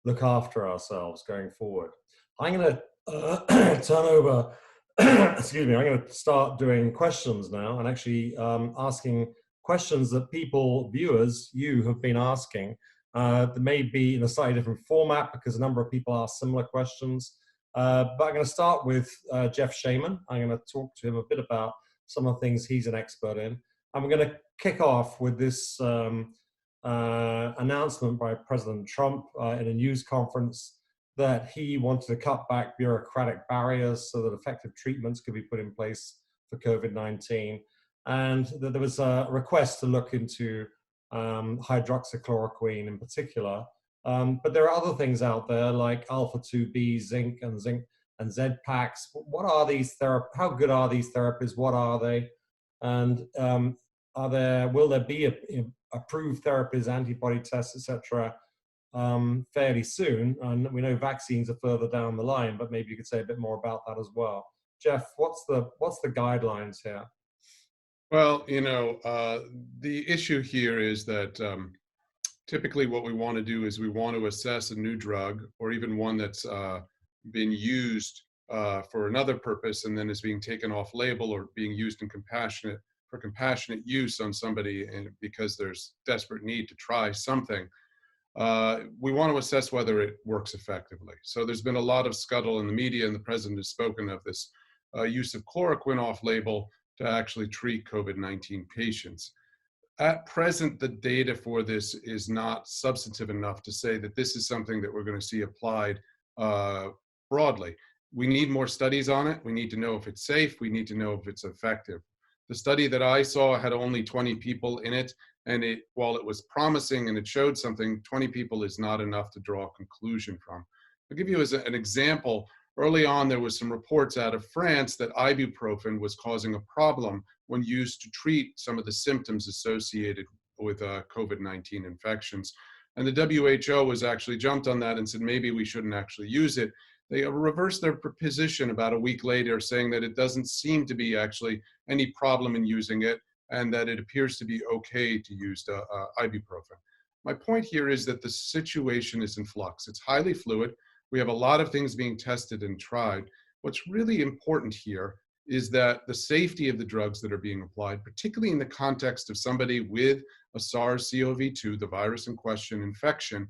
look after ourselves going forward. I'm going to turn over, excuse me, I'm going to start doing questions now and actually asking questions that people, viewers, you have been asking. That may be in a slightly different format because a number of people ask similar questions. But I'm going to start with Jeff Shaman. I'm going to talk to him a bit about some of the things he's an expert in. And we're going to kick off with this announcement by President Trump in a news conference that he wanted to cut back bureaucratic barriers so that effective treatments could be put in place for COVID-19. And that there was a request to look into hydroxychloroquine in particular. But there are other things out there like alpha-2b, zinc and Z-Paks. What are these how good are these therapies? What are they? And will there be approved therapies, antibody tests, etc., fairly soon? And we know vaccines are further down the line, but maybe you could say a bit more about that as well. Jeff, what's the guidelines here? Well, the issue here is that typically what we want to do is we want to assess a new drug or even one that's been used for another purpose and then is being taken off label or being used in compassionate use on somebody and because there's desperate need to try something. We want to assess whether it works effectively. So there's been a lot of scuttle in the media, and the president has spoken of this use of chloroquine off label to actually treat COVID-19 patients. At present, the data for this is not substantive enough to say that this is something that we're going to see applied broadly. We need more studies on it. We need to know if it's safe. We need to know if it's effective. The study that I saw had only 20 people in it, and while it was promising and it showed something, 20 people is not enough to draw a conclusion from. I'll give you as an example. Early on, there was some reports out of France that ibuprofen was causing a problem when used to treat some of the symptoms associated with COVID-19 infections. And the WHO was actually jumped on that and said, maybe we shouldn't actually use it. They reversed their position about a week later, saying that it doesn't seem to be actually any problem in using it and that it appears to be okay to use ibuprofen. My point here is that the situation is in flux. It's highly fluid. We have a lot of things being tested and tried. What's really important here is that the safety of the drugs that are being applied, particularly in the context of somebody with a SARS-CoV-2, the virus in question, infection,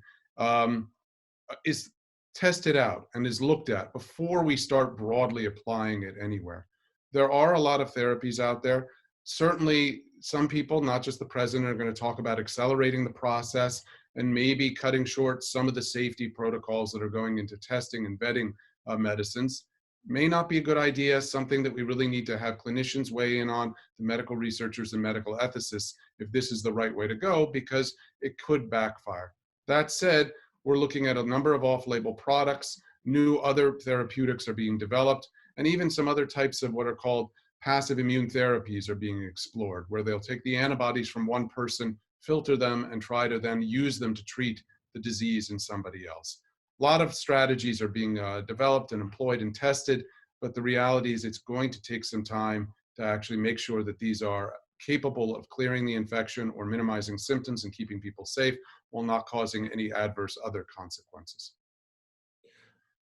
is tested out and is looked at before we start broadly applying it anywhere. There are a lot of therapies out there. Certainly, some people, not just the president, are going to talk about accelerating the process and maybe cutting short some of the safety protocols that are going into testing and vetting medicines. May not be a good idea, something that we really need to have clinicians weigh in on, the medical researchers and medical ethicists, if this is the right way to go, because it could backfire. That said, we're looking at a number of off-label products, new other therapeutics are being developed, and even some other types of what are called passive immune therapies are being explored, where they'll take the antibodies from one person, filter them, and try to then use them to treat the disease in somebody else. A lot of strategies are being developed and employed and tested, but the reality is it's going to take some time to actually make sure that these are capable of clearing the infection or minimizing symptoms and keeping people safe while not causing any adverse other consequences.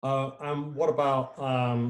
And what about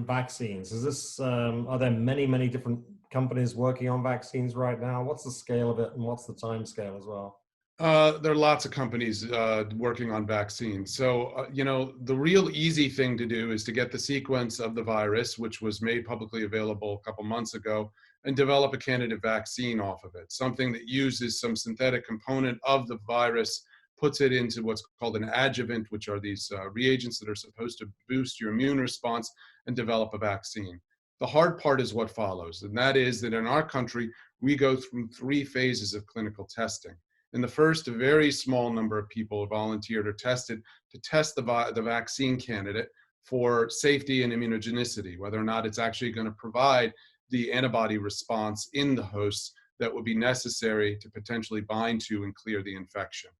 vaccines? Is this, are there many, many different companies working on vaccines right now? What's the scale of it and what's the time scale as well? There are lots of companies working on vaccines. So, the real easy thing to do is to get the sequence of the virus, which was made publicly available a couple months ago, and develop a candidate vaccine off of it. Something that uses some synthetic component of the virus, puts it into what's called an adjuvant, which are these reagents that are supposed to boost your immune response and develop a vaccine. The hard part is what follows, and that is that in our country, we go through 3 phases of clinical testing. In the first, a very small number of people volunteered or tested to test the vaccine candidate for safety and immunogenicity, whether or not it's actually going to provide the antibody response in the hosts that would be necessary to potentially bind to and clear the infection.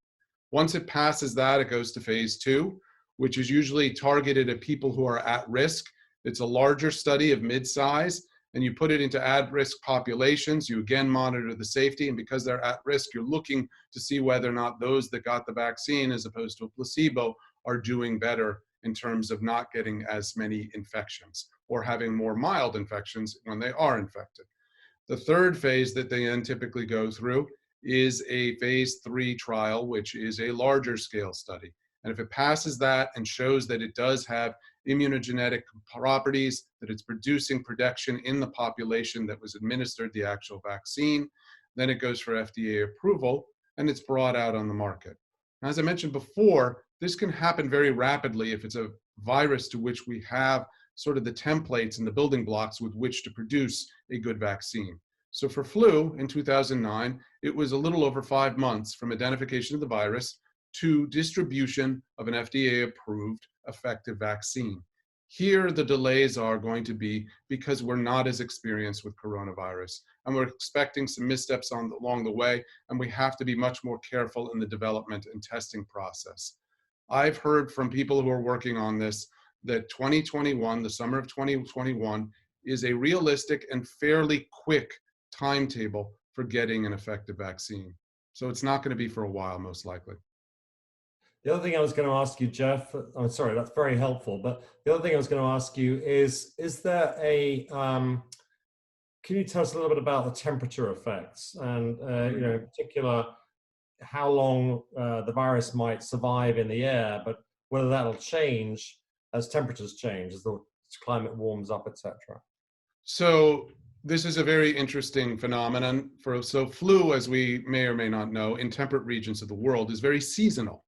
Once it passes that, it goes to phase 2, which is usually targeted at people who are at risk. It's a larger study of mid-size, and you put it into at-risk populations. You again monitor the safety, and because they're at risk, you're looking to see whether or not those that got the vaccine as opposed to a placebo are doing better in terms of not getting as many infections or having more mild infections when they are infected. The third phase that they then typically go through is a phase 3 trial, which is a larger scale study. And if it passes that and shows that it does have immunogenetic properties, that it's producing protection in the population that was administered the actual vaccine, then it goes for FDA approval and it's brought out on the market. As I mentioned before, this can happen very rapidly if it's a virus to which we have sort of the templates and the building blocks with which to produce a good vaccine. So for flu in 2009, it was a little over 5 months from identification of the virus to distribution of an FDA-approved effective vaccine. Here, the delays are going to be because we're not as experienced with coronavirus, and we're expecting some missteps along the way, and we have to be much more careful in the development and testing process. I've heard from people who are working on this that 2021, the summer of 2021, is a realistic and fairly quick timetable for getting an effective vaccine. So it's not going to be for a while, most likely. The other thing I was going to ask you, Jeff, I'm sorry, that's very helpful. But the other thing I was going to ask you is there a, can you tell us a little bit about the temperature effects and, you know, in particular, how long the virus might survive in the air, but whether that'll change as temperatures change, as the climate warms up, etc. So this is a very interesting phenomenon. So flu, as we may or may not know, in temperate regions of the world is very seasonal.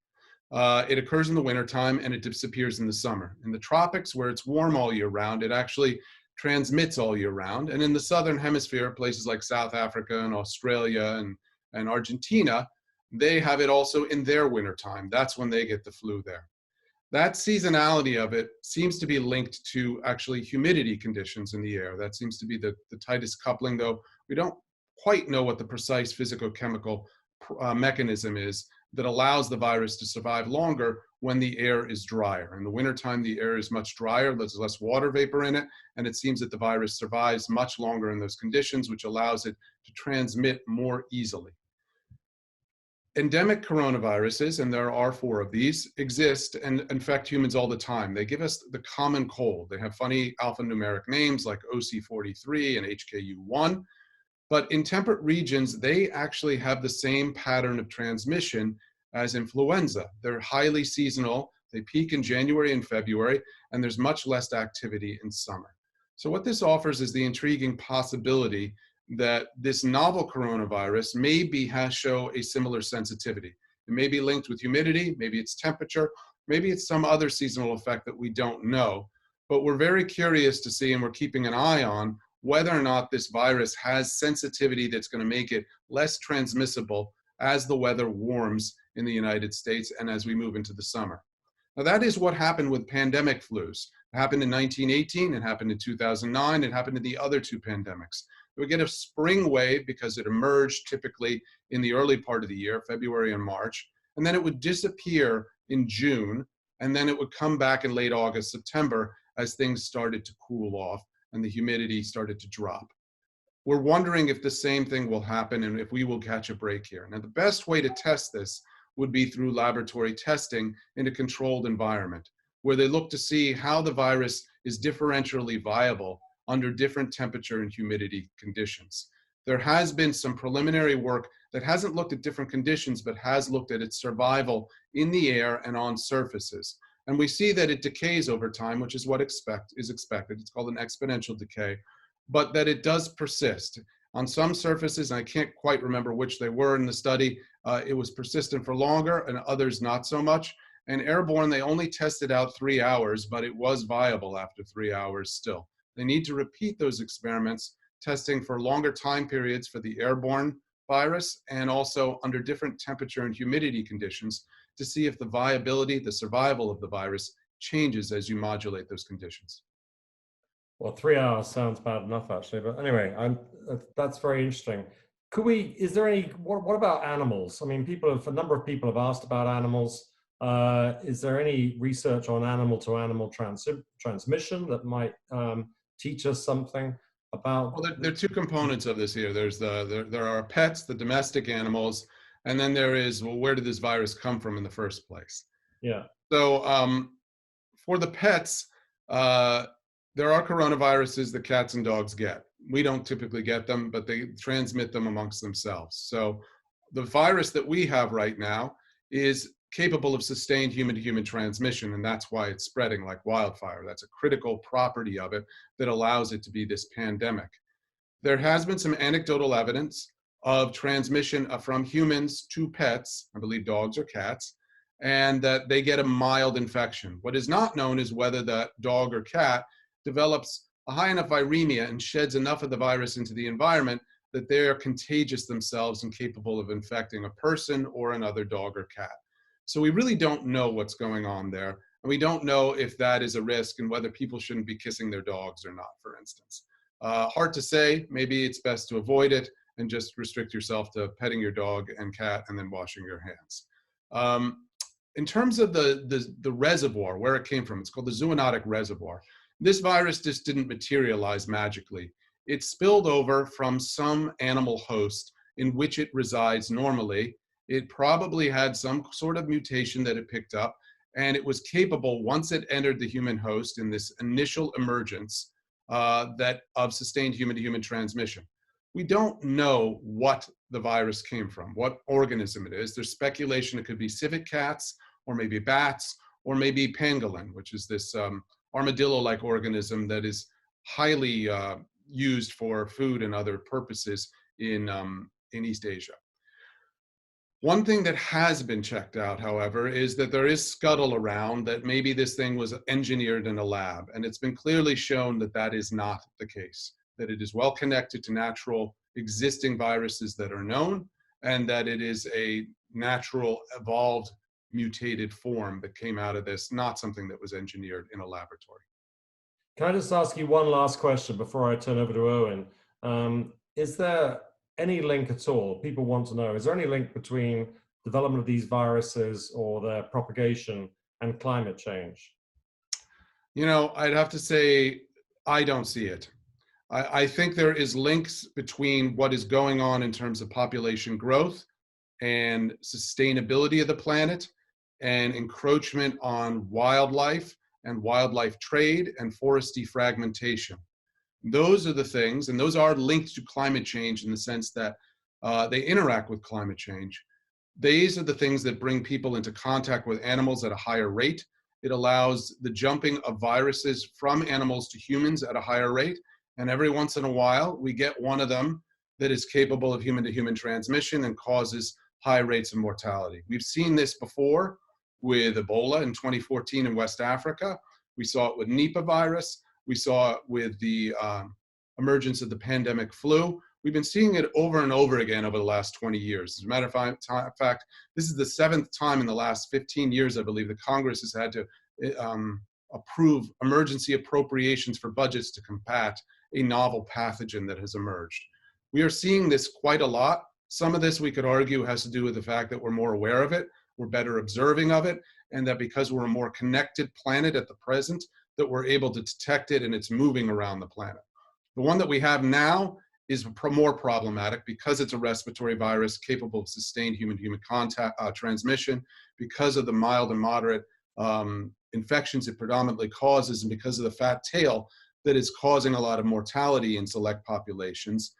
It occurs in the wintertime and it disappears in the summer. In the tropics, where it's warm all year round, it actually transmits all year round. And in the southern hemisphere, places like South Africa and Australia and Argentina, they have it also in their wintertime. That's when they get the flu there. That seasonality of it seems to be linked to actually humidity conditions in the air. That seems to be the tightest coupling, though we don't quite know what the precise physicochemical mechanism is that allows the virus to survive longer when the air is drier. In the wintertime, the air is much drier, there's less water vapor in it, and it seems that the virus survives much longer in those conditions, which allows it to transmit more easily. Endemic coronaviruses, and there are 4 of these, exist and infect humans all the time. They give us the common cold. They have funny alphanumeric names like OC43 and HKU1. But in temperate regions, they actually have the same pattern of transmission as influenza. They're highly seasonal. They peak in January and February, and there's much less activity in summer. So what this offers is the intriguing possibility that this novel coronavirus show a similar sensitivity. It may be linked with humidity, maybe it's temperature, maybe it's some other seasonal effect that we don't know. But we're very curious to see, and we're keeping an eye on, whether or not this virus has sensitivity that's going to make it less transmissible as the weather warms in the United States and as we move into the summer. Now, that is what happened with pandemic flus. It happened in 1918, it happened in 2009, it happened in the other 2 pandemics. We get a spring wave because it emerged typically in the early part of the year, February and March, and then it would disappear in June, and then it would come back in late August, September as things started to cool off and the humidity started to drop. We're wondering if the same thing will happen and if we will catch a break here. Now, the best way to test this would be through laboratory testing in a controlled environment, where they look to see how the virus is differentially viable under different temperature and humidity conditions. There has been some preliminary work that hasn't looked at different conditions, but has looked at its survival in the air and on surfaces. And we see that it decays over time, which is what is expected. It's called an exponential decay, but that it does persist. On some surfaces, and I can't quite remember which they were in the study, it was persistent for longer and others not so much. And airborne, they only tested out 3 hours, but it was viable after 3 hours still. They need to repeat those experiments, testing for longer time periods for the airborne virus and also under different temperature and humidity conditions to see if the viability, the survival of the virus changes as you modulate those conditions. Well, 3 hours sounds bad enough, actually. But anyway, that's very interesting. Is there any, what about animals? I mean, a number of people have asked about animals. Is there any research on animal-to-animal transmission that might teach us something about? Well, there are two components of this here. There are pets, the domestic animals, and then there is, well, where did this virus come from in the first place? Yeah. So for the pets, there are coronaviruses that cats and dogs get. We don't typically get them, but they transmit them amongst themselves. So the virus that we have right now is capable of sustained human-to-human transmission, and that's why it's spreading like wildfire. That's a critical property of it that allows it to be this pandemic. There has been some anecdotal evidence of transmission from humans to pets, I believe dogs or cats, and that they get a mild infection. What is not known is whether that dog or cat develops a high enough viremia and sheds enough of the virus into the environment that they are contagious themselves and capable of infecting a person or another dog or cat. So we really don't know what's going on there. And we don't know if that is a risk and whether people shouldn't be kissing their dogs or not, for instance. Hard to say. Maybe it's best to avoid it and just restrict yourself to petting your dog and cat and then washing your hands. In terms of the reservoir, where it came from, it's called the zoonotic reservoir. This virus just didn't materialize magically. It spilled over from some animal host in which it resides normally. It probably had some sort of mutation that it picked up, and it was capable, once it entered the human host in this initial emergence, of sustained human-to-human transmission. We don't know what the virus came from, what organism it is. There's speculation it could be civet cats, or maybe bats, or maybe pangolin, which is this armadillo-like organism that is highly used for food and other purposes in East Asia. One thing that has been checked out, however, is that there is scuttle around that maybe this thing was engineered in a lab, and it's been clearly shown that that is not the case, that it is well connected to natural existing viruses that are known, and that it is a natural, evolved, mutated form that came out of this, not something that was engineered in a laboratory. Can I just ask you one last question before I turn over to Owen? Is there any link at all? People want to know, is there any link between development of these viruses or their propagation and climate change? You know, I'd have to say, I don't see it. I think there is links between what is going on in terms of population growth and sustainability of the planet and encroachment on wildlife and wildlife trade and forest defragmentation. Those are the things, and those are linked to climate change in the sense that they interact with climate change. These are the things that bring people into contact with animals at a higher rate. It allows the jumping of viruses from animals to humans at a higher rate. And every once in a while, we get one of them that is capable of human-to-human transmission and causes high rates of mortality. We've seen this before with Ebola in 2014 in West Africa. We saw it with Nipah virus. We saw it with the emergence of the pandemic flu. We've been seeing it over and over again over the last 20 years. As a matter of fact, this is the 7th time in the last 15 years, I believe, that Congress has had to approve emergency appropriations for budgets to combat a novel pathogen that has emerged. We are seeing this quite a lot. Some of this we could argue has to do with the fact that we're more aware of it, we're better observing of it, and that because we're a more connected planet at the present, that we're able to detect it and it's moving around the planet. The one that we have now is more problematic because it's a respiratory virus capable of sustained human-to-human contact transmission, because of the mild and moderate infections it predominantly causes, and because of the fat tail that is causing a lot of mortality in select populations.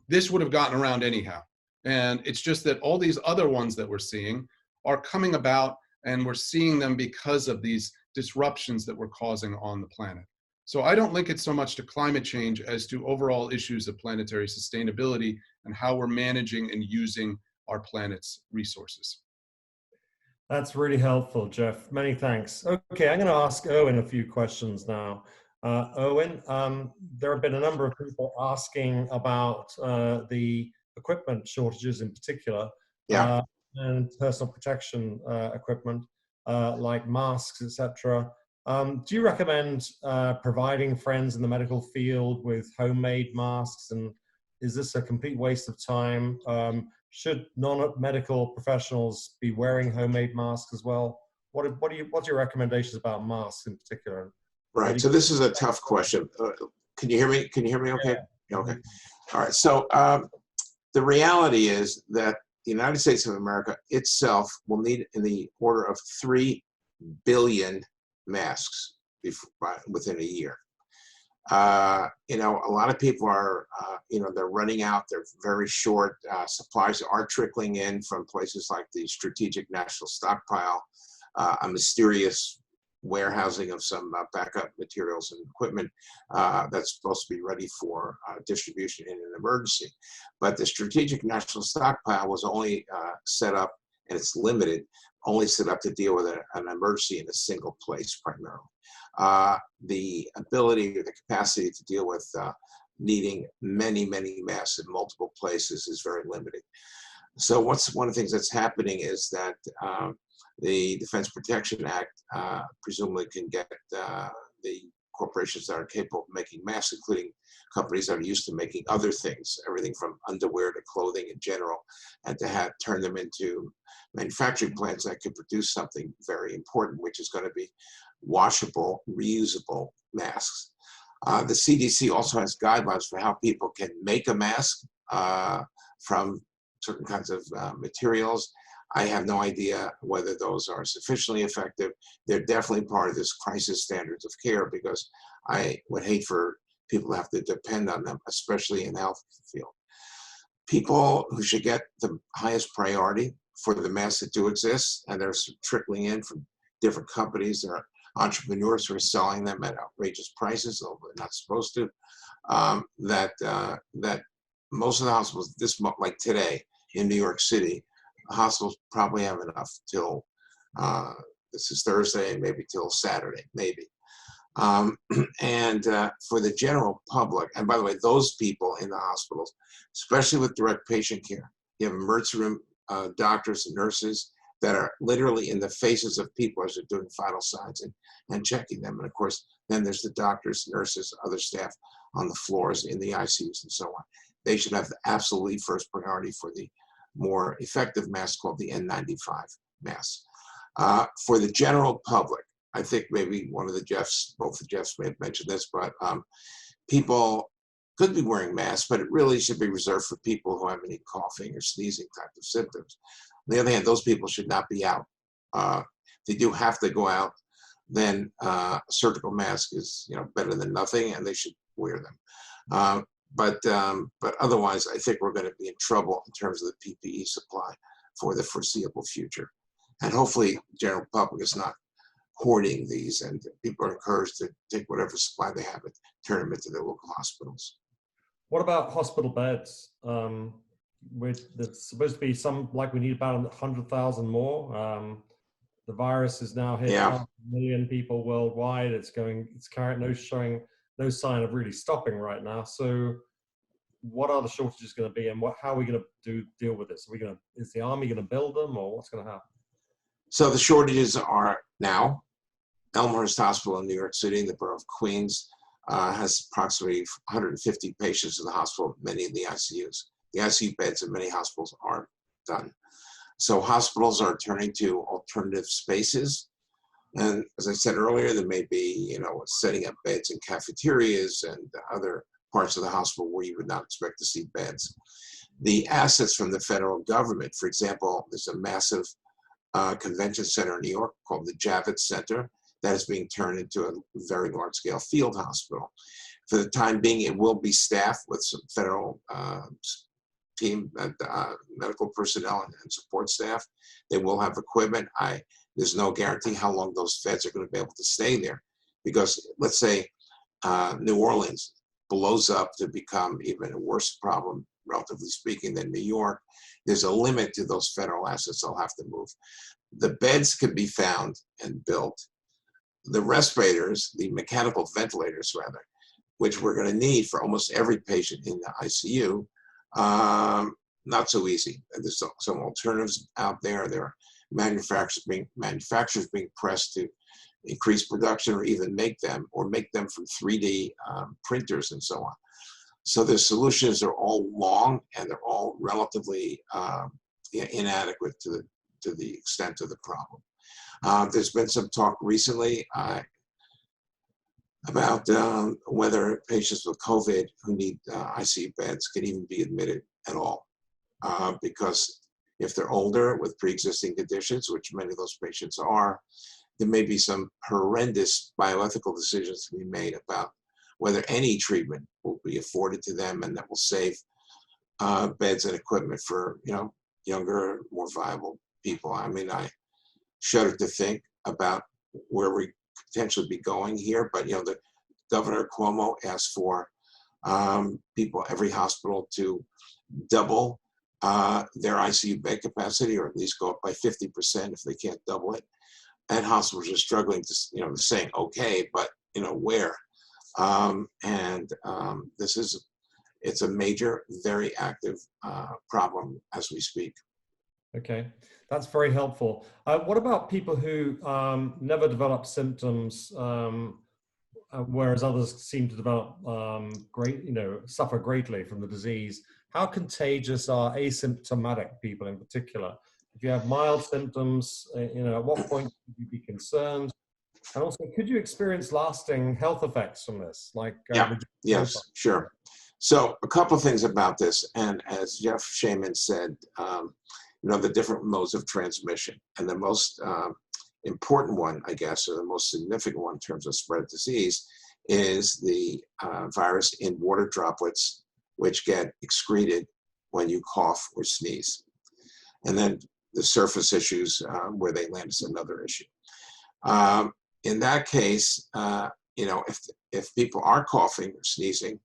This would have gotten around anyhow. And it's just that all these other ones that we're seeing are coming about, and we're seeing them because of these disruptions that we're causing on the planet. So I don't link it so much to climate change as to overall issues of planetary sustainability and how we're managing and using our planet's resources. That's really helpful, Jeff. Many thanks. Okay, I'm going to ask Owen a few questions now. Owen, there have been a number of people asking about the equipment shortages in particular, and personal protection equipment like masks, etc. Do you recommend providing friends in the medical field with homemade masks and Is this a complete waste of time? Should non-medical professionals be wearing homemade masks as well? What's your recommendations about masks in particular? Right. So this is a tough question. Can you hear me? Can you hear me okay? Yeah. Okay. All right. So the reality is that the United States of America itself will need in the order of 3 billion masks within a year. You know, a lot of people are, you know, they're running out. They're very short. Supplies are trickling in from places like the Strategic National Stockpile, a mysterious warehousing of some backup materials and equipment that's supposed to be ready for distribution in an emergency. But the Strategic National Stockpile was only set up, and it's limited, only set up to deal with an emergency in a single place primarily. The ability or the capacity to deal with needing many masks in multiple places is very limited. So one of the things that's happening is that the Defense Production Act presumably can get the corporations that are capable of making masks, including companies that are used to making other things, everything from underwear to clothing in general, and to turn them into manufacturing plants that could produce something very important, which is going to be washable, reusable masks. The CDC also has guidelines for how people can make a mask from certain kinds of materials. I have no idea whether those are sufficiently effective. They're definitely part of this crisis standards of care, because I would hate for people to have to depend on them, especially in the health field. People who should get the highest priority for the masks that do exist, and they're trickling in from different companies. There are entrepreneurs who are selling them at outrageous prices, although they're not supposed to. That most of the hospitals, like today in New York City, hospitals probably have enough till this is Thursday, maybe till Saturday, maybe. And for the general public, and by the way, those people in the hospitals, especially with direct patient care, you have emergency room doctors and nurses that are literally in the faces of people as they're doing vital signs and checking them. And of course, then there's the doctors, nurses, other staff on the floors in the ICUs and so on. They should have the absolutely first priority for the more effective mask called the N95 mask. For the general public, I think maybe one of the Jeffs, both the Jeffs may have mentioned this, but people could be wearing masks, but it really should be reserved for people who have any coughing or sneezing type of symptoms. On the other hand, those people should not be out. If they do have to go out, then a surgical mask is, you know, better than nothing, and they should wear them. But otherwise, I think we're going to be in trouble in terms of the PPE supply for the foreseeable future. And hopefully, the general public is not hoarding these, and people are encouraged to take whatever supply they have and turn them into their local hospitals. What about hospital beds? There's supposed to be some, like we need about 100,000 more. The virus is now hit 500,000 people worldwide. It's showing no sign of really stopping right now. So what are the shortages going to be, and how are we going to deal with this? Is the Army going to build them, or what's going to happen? So the shortages are now. Elmhurst Hospital in New York City, in the borough of Queens, has approximately 150 patients in the hospital, many in the ICUs. The ICU beds in many hospitals aren't done. So hospitals are turning to alternative spaces. And as I said earlier, there may be, you know, setting up beds in cafeterias and other parts of the hospital where you would not expect to see beds. The assets from the federal government, for example, there's a massive convention center in New York called the Javits Center that is being turned into a very large-scale field hospital. For the time being, it will be staffed with some federal team, medical personnel and support staff. They will have equipment. There's no guarantee how long those beds are going to be able to stay there, because let's say New Orleans blows up to become even a worse problem, relatively speaking, than New York. There's a limit to those federal assets they'll have to move. The beds can be found and built. The respirators, the mechanical ventilators rather, which we're going to need for almost every patient in the ICU, not so easy. There's some alternatives out there. There are manufacturers being pressed to increase production or even make them from 3D printers and so on. So the solutions are all long and they're all relatively inadequate to the extent of the problem. There's been some talk recently about whether patients with COVID who need ICU beds can even be admitted at all. Because if they're older with pre-existing conditions, which many of those patients are, there may be some horrendous bioethical decisions to be made about whether any treatment will be afforded to them and that will save beds and equipment for, you know, younger, more viable people. I mean, I shudder to think about where we potentially be going here, but, you know, the Governor Cuomo asked for people, every hospital, to double their ICU bed capacity, or at least go up by 50% if they can't double it. And hospitals are struggling to, you know, saying, okay, but, you know, where? It's a major, very active problem as we speak. Okay, that's very helpful. What about people who never develop symptoms, whereas others seem to develop suffer greatly from the disease? How contagious are asymptomatic people in particular? If you have mild symptoms, you know, at what point should you be concerned? And also, could you experience lasting health effects from this? Like, yes, sure. So a couple of things about this, and as Jeff Shaman said, you know, the different modes of transmission, and the most important one, I guess, or the most significant one in terms of spread of disease, is the virus in water droplets, which get excreted when you cough or sneeze. And then the surface issues where they land is another issue. In that case, you know, if people are coughing or sneezing,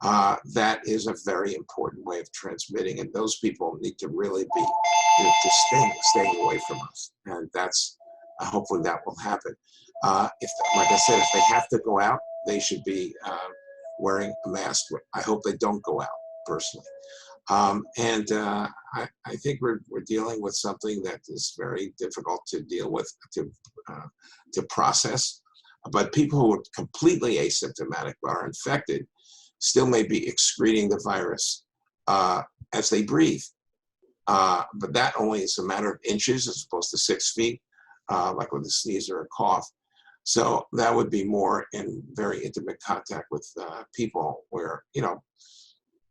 that is a very important way of transmitting, and those people need to really be, you know, to staying away from us. And that's hopefully that will happen. If, like I said, if they have to go out, they should be wearing a mask. I hope they don't go out personally. I think we're dealing with something that is very difficult to deal with, to process. But people who are completely asymptomatic but are infected still may be excreting the virus as they breathe. But that only is a matter of inches as opposed to 6 feet, like with a sneeze or a cough. So that would be more in very intimate contact with people where, you know,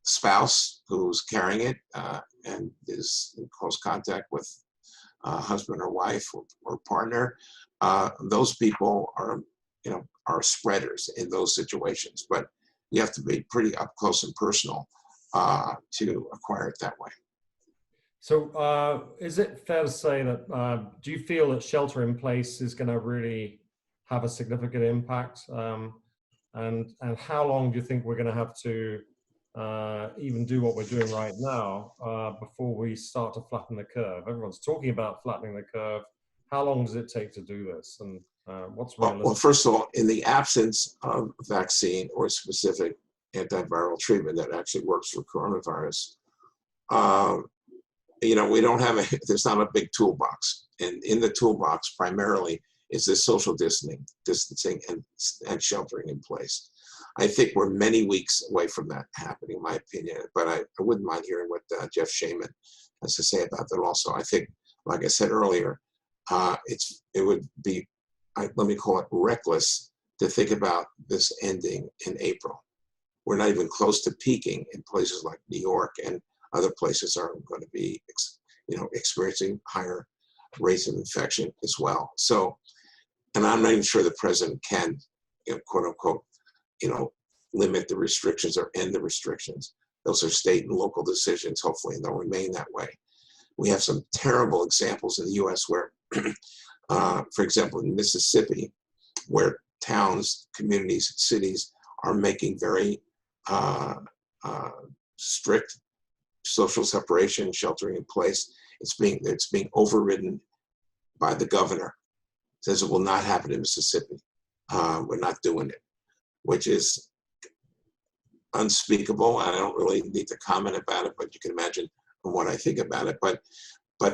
spouse who's carrying it and is in close contact with husband or wife or partner, those people are, you know, are spreaders in those situations. But you have to be pretty up close and personal to acquire it that way. So is it fair to say that, do you feel that shelter in place is going to really have a significant impact? And how long do you think we're going to have to even do what we're doing right now before we start to flatten the curve? Everyone's talking about flattening the curve. How long does it take to do this? And what's realistic? Well, first of all, in the absence of vaccine or specific antiviral treatment that actually works for coronavirus, you know, we don't have there's not a big toolbox. And in the toolbox primarily is this social distancing and sheltering in place. I think we're many weeks away from that happening, in my opinion, but I wouldn't mind hearing what Jeff Shaman has to say about that also. I think, like I said earlier, it would be, let me call it reckless, to think about this ending in April. We're not even close to peaking in places like New York, and other places are going to be, you know, experiencing higher rates of infection as well. So, and I'm not even sure the president can, you know, quote unquote, you know, limit the restrictions or end the restrictions. Those are state and local decisions, hopefully, and they'll remain that way. We have some terrible examples in the US where, for example, in Mississippi, where towns, communities, cities are making very strict social separation, sheltering in place. It's being overridden by the governor. Says it will not happen in Mississippi. We're not doing it, which is unspeakable. I don't really need to comment about it, but you can imagine what I think about it. But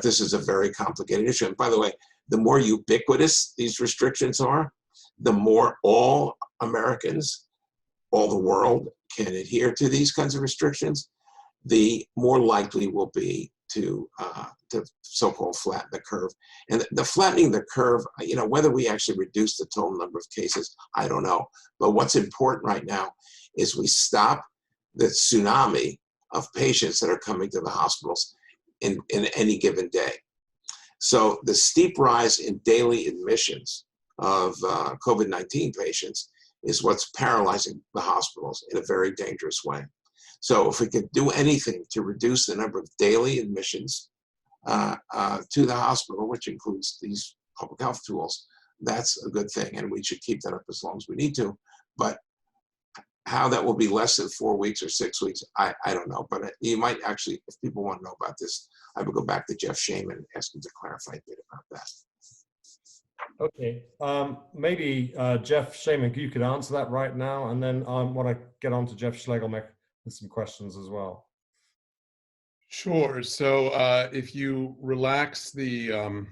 this is a very complicated issue. And by the way, the more ubiquitous these restrictions are, the more all Americans, all the world can adhere to these kinds of restrictions, the more likely will be to so-called flatten the curve. And the flattening the curve, you know, whether we actually reduce the total number of cases, I don't know. But what's important right now is we stop the tsunami of patients that are coming to the hospitals in any given day. So the steep rise in daily admissions of COVID-19 patients is what's paralyzing the hospitals in a very dangerous way. So if we could do anything to reduce the number of daily admissions to the hospital, which includes these public health tools, that's a good thing. And we should keep that up as long as we need to. But how that will be less than 4 weeks or 6 weeks, I don't know. But you might actually, if people want to know about this, I would go back to Jeff Shaman and ask him to clarify a bit about that. Okay, maybe Jeff Shaman, you could answer that right now, and then I want to get on to Jeff Schlegelmilch with some questions as well. Sure. So if you relax the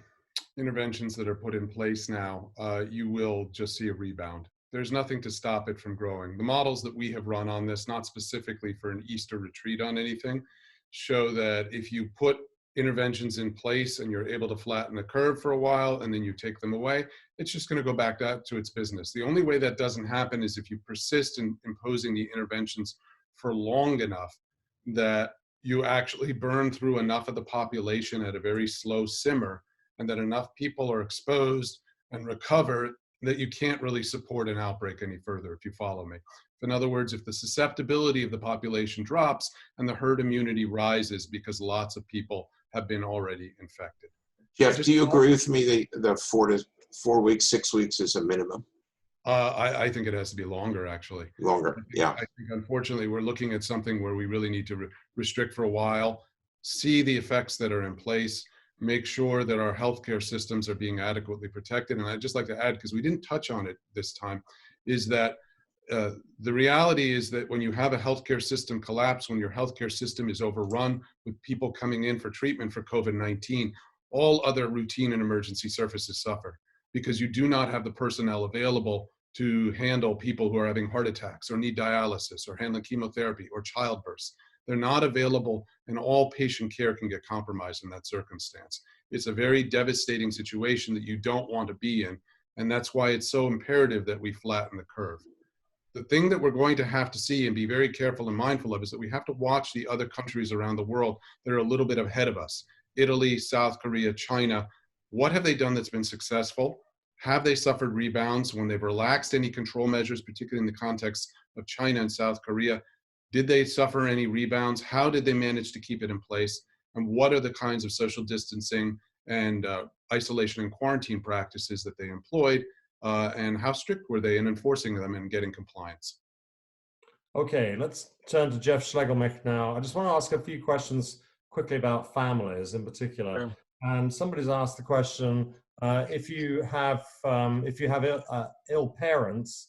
interventions that are put in place now, you will just see a rebound. There's nothing to stop it from growing. The models that we have run on this, not specifically for an Easter retreat on anything, show that if you put interventions in place and you're able to flatten the curve for a while and then you take them away, it's just going to go back to its business. The only way that doesn't happen is if you persist in imposing the interventions for long enough that you actually burn through enough of the population at a very slow simmer, and that enough people are exposed and recover that you can't really support an outbreak any further, if you follow me. In other words, if the susceptibility of the population drops and the herd immunity rises because lots of people have been already infected. Jeff, do you agree with me that the 4 weeks, 6 weeks is a minimum? I think it has to be longer, actually. Longer, yeah. I think, unfortunately, we're looking at something where we really need to restrict for a while, see the effects that are in place, make sure that our healthcare systems are being adequately protected. And I'd just like to add, because we didn't touch on it this time, is that the reality is that when you have a healthcare system collapse, when your healthcare system is overrun with people coming in for treatment for COVID-19, all other routine and emergency services suffer, because you do not have the personnel available to handle people who are having heart attacks or need dialysis or handling chemotherapy or childbirths. They're not available, and all patient care can get compromised in that circumstance. It's a very devastating situation that you don't want to be in, and that's why it's so imperative that we flatten the curve. The thing that we're going to have to see and be very careful and mindful of is that we have to watch the other countries around the world that are a little bit ahead of us. Italy, South Korea, China. What have they done that's been successful? Have they suffered rebounds when they've relaxed any control measures, particularly in the context of China and South Korea? Did they suffer any rebounds? How did they manage to keep it in place? And what are the kinds of social distancing and isolation and quarantine practices that they employed? And how strict were they in enforcing them and getting compliance? Okay, let's turn to Jeff Schlegelmilch now. I just want to ask a few questions quickly about families in particular. Sure. And somebody's asked the question, if you have ill parents,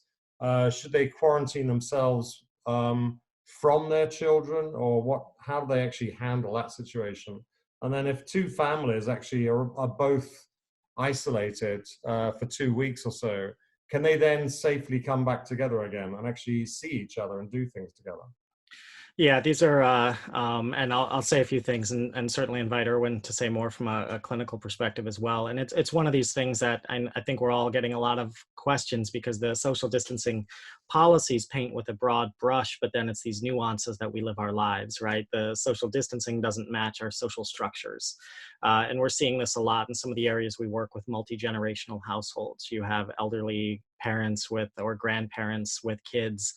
should they quarantine themselves from their children, or how do they actually handle that situation? And then if two families actually are both isolated for 2 weeks or so, can they then safely come back together again and actually see each other and do things together? Yeah, these are, and I'll say a few things, and certainly invite Irwin to say more from a clinical perspective as well. And it's one of these things that I think we're all getting a lot of questions, because the social distancing policies paint with a broad brush, but then it's these nuances that we live our lives, right? The social distancing doesn't match our social structures. And we're seeing this a lot in some of the areas we work with multi-generational households. You have elderly parents or grandparents with kids.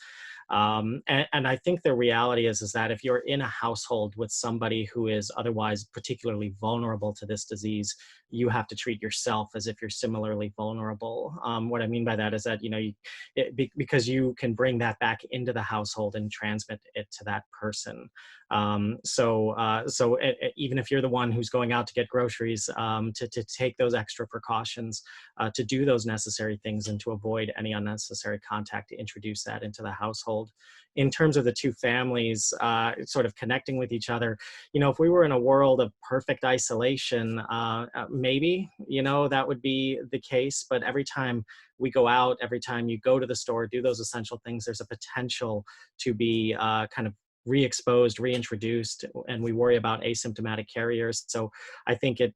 And I think the reality is that if you're in a household with somebody who is otherwise particularly vulnerable to this disease, you have to treat yourself as if you're similarly vulnerable. What I mean by that is that, because you can bring that back into the household and transmit it to that person. So even if you're the one who's going out to get groceries, to take those extra precautions, to do those necessary things, and to avoid any unnecessary contact, to introduce that into the household. In terms of the two families sort of connecting with each other, if we were in a world of perfect isolation, maybe, that would be the case. But every time we go out, every time you go to the store, do those essential things, there's a potential to be kind of re-exposed, reintroduced, and we worry about asymptomatic carriers. So I think it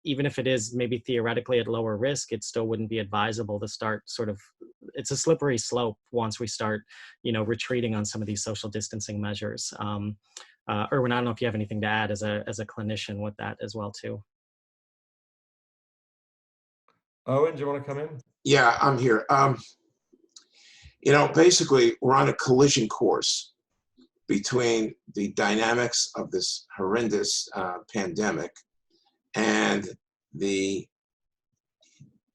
even if it is maybe theoretically at lower risk, it still wouldn't be advisable to start it's a slippery slope once we start, retreating on some of these social distancing measures. Irwin, I don't know if you have anything to add as a clinician with that as well too. Owen, do you want to come in? Yeah, I'm here. Basically, we're on a collision course between the dynamics of this horrendous pandemic and the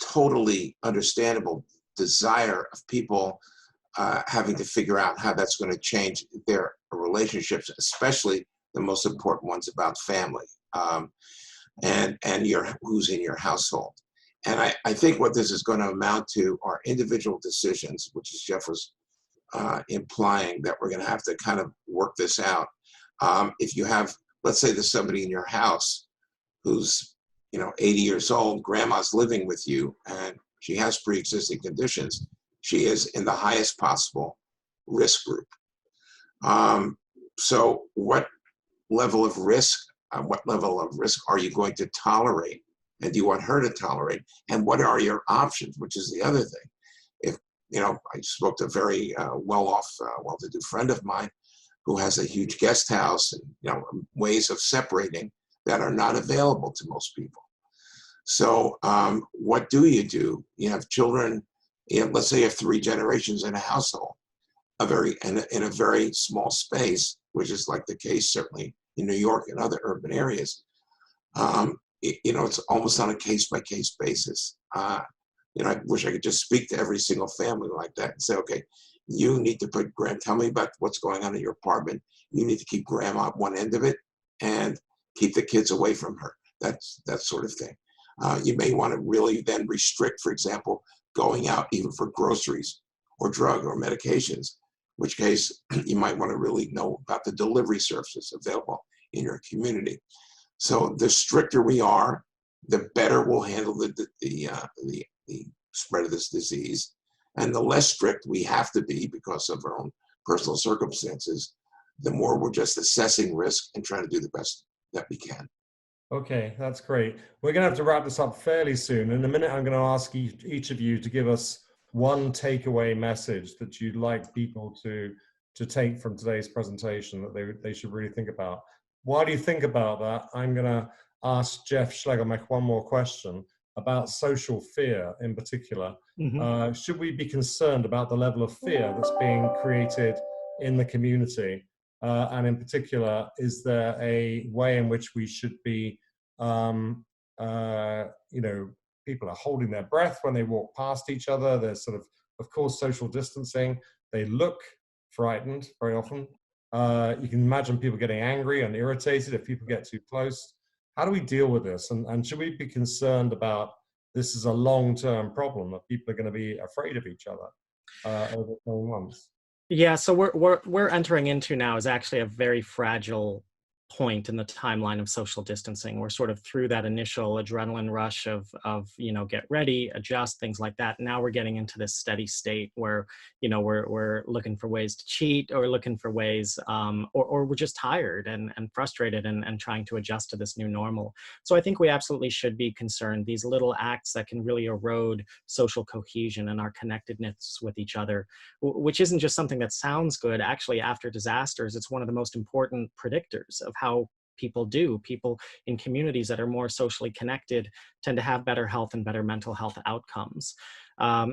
totally understandable desire of people having to figure out how that's going to change their relationships, especially the most important ones about family and who's in your household. And I think what this is going to amount to are individual decisions, which is Jeff was implying that we're going to have to kind of work this out. If you have, let's say there's somebody in your house who's 80 years old, grandma's living with you, and she has pre-existing conditions, she is in the highest possible risk group. So what level of risk are you going to tolerate? And do you want her to tolerate? And what are your options, which is the other thing. If I spoke to a very well-off, well-to-do friend of mine who has a huge guest house and ways of separating that are not available to most people. So what do? You have children, let's say you have 3 generations in a household, in a very small space, which is like the case certainly in New York and other urban areas. It's almost on a case-by-case basis. I wish I could just speak to every single family like that and say, okay, you need to tell me about what's going on in your apartment. You need to keep grandma at one end of it and keep the kids away from her. That sort of thing. You may want to really then restrict, for example, going out even for groceries or drug or medications, in which case you might want to really know about the delivery services available in your community. So the stricter we are, the better we'll handle the spread of this disease. And the less strict we have to be because of our own personal circumstances, the more we're just assessing risk and trying to do the best that we can. Okay, that's great. We're going to have to wrap this up fairly soon. In a minute, I'm going to ask each of you to give us one takeaway message that you'd like people to take from today's presentation that they should really think about. While you think about that, I'm going to ask Jeff Schlegelmilch one more question about social fear in particular. Mm-hmm. Should we be concerned about the level of fear that's being created in the community? And in particular, is there a way in which we should be, people are holding their breath when they walk past each other. There's of course, social distancing. They look frightened very often. You can imagine people getting angry and irritated if people get too close. How do we deal with this? And should we be concerned about this is a long-term problem that people are going to be afraid of each other over the coming months? Yeah, so we're entering into now is actually a very fragile point in the timeline of social distancing. We're sort of through that initial adrenaline rush of get ready, adjust, things like that. Now we're getting into this steady state where we're looking for ways to cheat, or looking for ways or we're just tired and frustrated and trying to adjust to this new normal. So I think we absolutely should be concerned. These little acts that can really erode social cohesion and our connectedness with each other, which isn't just something that sounds good. Actually, after disasters, it's one of the most important predictors of how people in communities that are more socially connected tend to have better health and better mental health outcomes.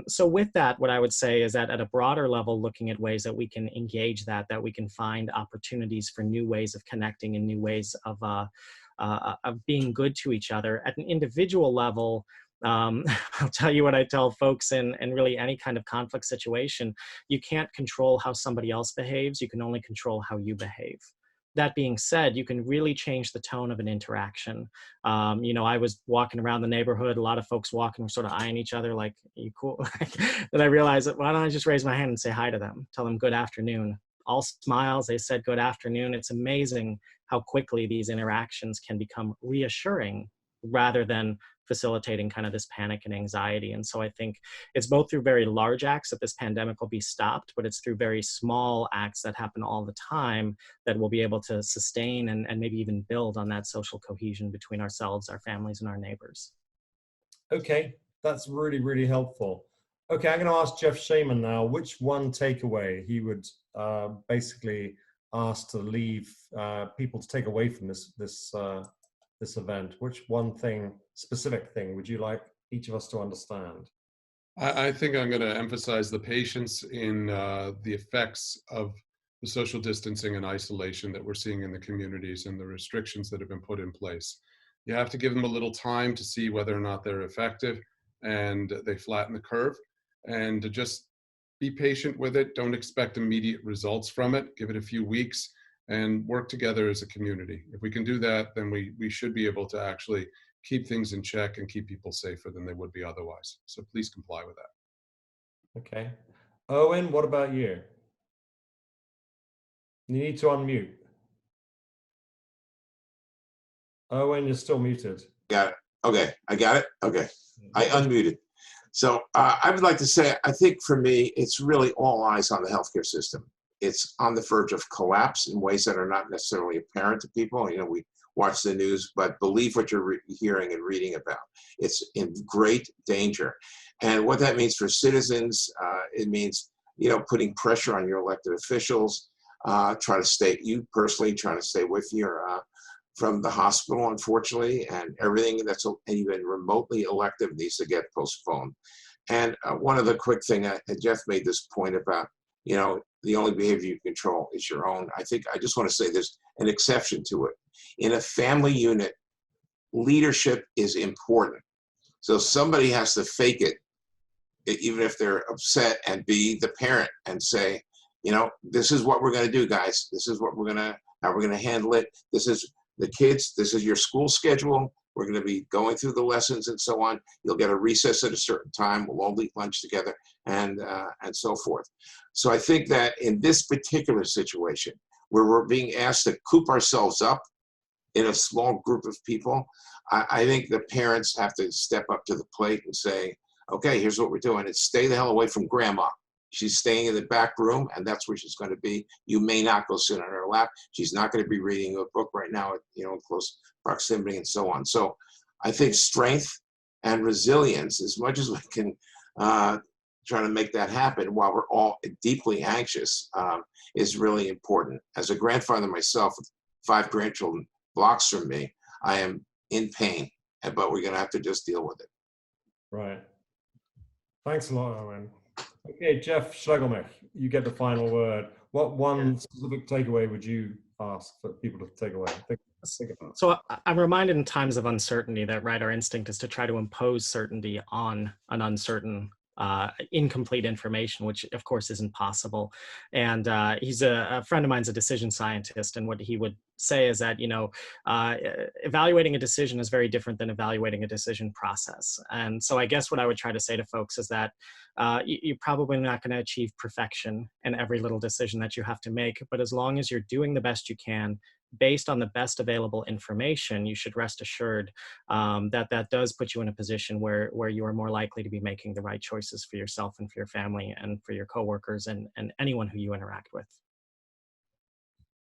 So with that, what I would say is that at a broader level, looking at ways that we can engage that we can find opportunities for new ways of connecting and new ways of being good to each other. At an individual level, I'll tell you what I tell folks in really any kind of conflict situation. You can't control how somebody else behaves. You can only control how you behave. That being said, you can really change the tone of an interaction. I was walking around the neighborhood, a lot of folks walking, sort of eyeing each other like, you cool? Then I realized that, why don't I just raise my hand and say hi to them, tell them good afternoon. All smiles, they said good afternoon. It's amazing how quickly these interactions can become reassuring rather than facilitating kind of this panic and anxiety. And so I think it's both through very large acts that this pandemic will be stopped, but it's through very small acts that happen all the time that we'll be able to sustain and maybe even build on that social cohesion between ourselves, our families, and our neighbors. Okay, that's really, really helpful. Okay, I'm going to ask Jeff Shaman now which one takeaway he would basically ask to leave people to take away from this event. Which one thing, specific thing, would you like each of us to understand? I think I'm going to emphasize the patience in the effects of the social distancing and isolation that we're seeing in the communities and the restrictions that have been put in place. You have to give them a little time to see whether or not they're effective and they flatten the curve, and to just be patient with it. Don't expect immediate results from it. Give it a few weeks and work together as a community. If we can do that, then we should be able to actually keep things in check and keep people safer than they would be otherwise. So please comply with that. Okay. Owen, what about you? You need to unmute. Owen, you're still muted. Got it. Okay, I got it. Okay, I unmuted. So I would like to say, I think for me, it's really all eyes on the healthcare system. It's on the verge of collapse in ways that are not necessarily apparent to people. You know, we watch the news, but believe what you're hearing and reading about. It's in great danger. And what that means for citizens, it means, you know, putting pressure on your elected officials, you personally try to stay with your, from the hospital, unfortunately, and everything that's even remotely elective needs to get postponed. And one of the quick thing, Jeff made this point about, you know, the only behavior you control is your own. I think I just want to say there's an exception to it. In a family unit, leadership is important. So somebody has to fake it, even if they're upset, and be the parent and say, you know, this is what we're going to do, guys. This is what how we're going to handle it. This is the kids. This is your school schedule. We're going to be going through the lessons and so on. You'll get a recess at a certain time. We'll all eat lunch together and so forth. So I think that in this particular situation, where we're being asked to coop ourselves up in a small group of people, I think the parents have to step up to the plate and say, okay, here's what we're doing. It's stay the hell away from grandma. She's staying in the back room, and that's where she's going to be. You may not go sit on her lap. She's not going to be reading a book right now, you know, in close proximity and so on. So I think strength and resilience, as much as we can try to make that happen while we're all deeply anxious, is really important. As a grandfather myself with 5 grandchildren blocks from me, I am in pain, but we're going to have to just deal with it. Right. Thanks a lot, Owen. Okay, Jeff Schlegelmilch, you get the final word. What one specific takeaway would you ask for people to take away? Think about. So I'm reminded in times of uncertainty that, right, our instinct is to try to impose certainty on an uncertain, incomplete information, which of course isn't possible. And he's a friend of mine's a decision scientist, and what he would say is that, you know, evaluating a decision is very different than evaluating a decision process. And so I guess what I would try to say to folks is that you're probably not going to achieve perfection in every little decision that you have to make, but as long as you're doing the best you can based on the best available information, you should rest assured that that does put you in a position where you are more likely to be making the right choices for yourself and for your family and for your coworkers and anyone who you interact with.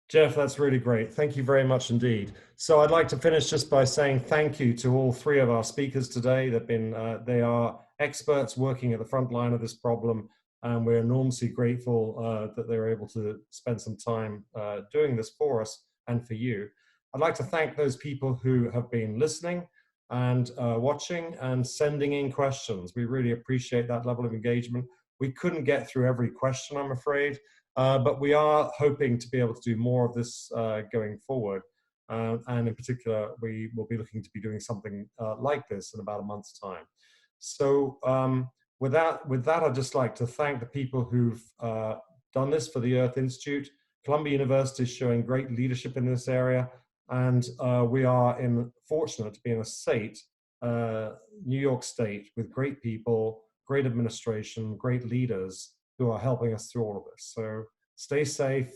Jeff, that's really great. Thank you very much indeed. So I'd like to finish just by saying thank you to all 3 of our speakers today. They are experts working at the front line of this problem, and we're enormously grateful that they were able to spend some time doing this for us and for you. I'd like to thank those people who have been listening and watching and sending in questions. We really appreciate that level of engagement. We couldn't get through every question, I'm afraid. But we are hoping to be able to do more of this going forward. And in particular, we will be looking to be doing something like this in about a month's time. So with that, I'd just like to thank the people who've done this for the Earth Institute. Columbia University is showing great leadership in this area. And we are fortunate to be in a state, New York State, with great people, great administration, great leaders who are helping us through all of this. So stay safe,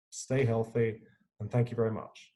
stay healthy, and thank you very much.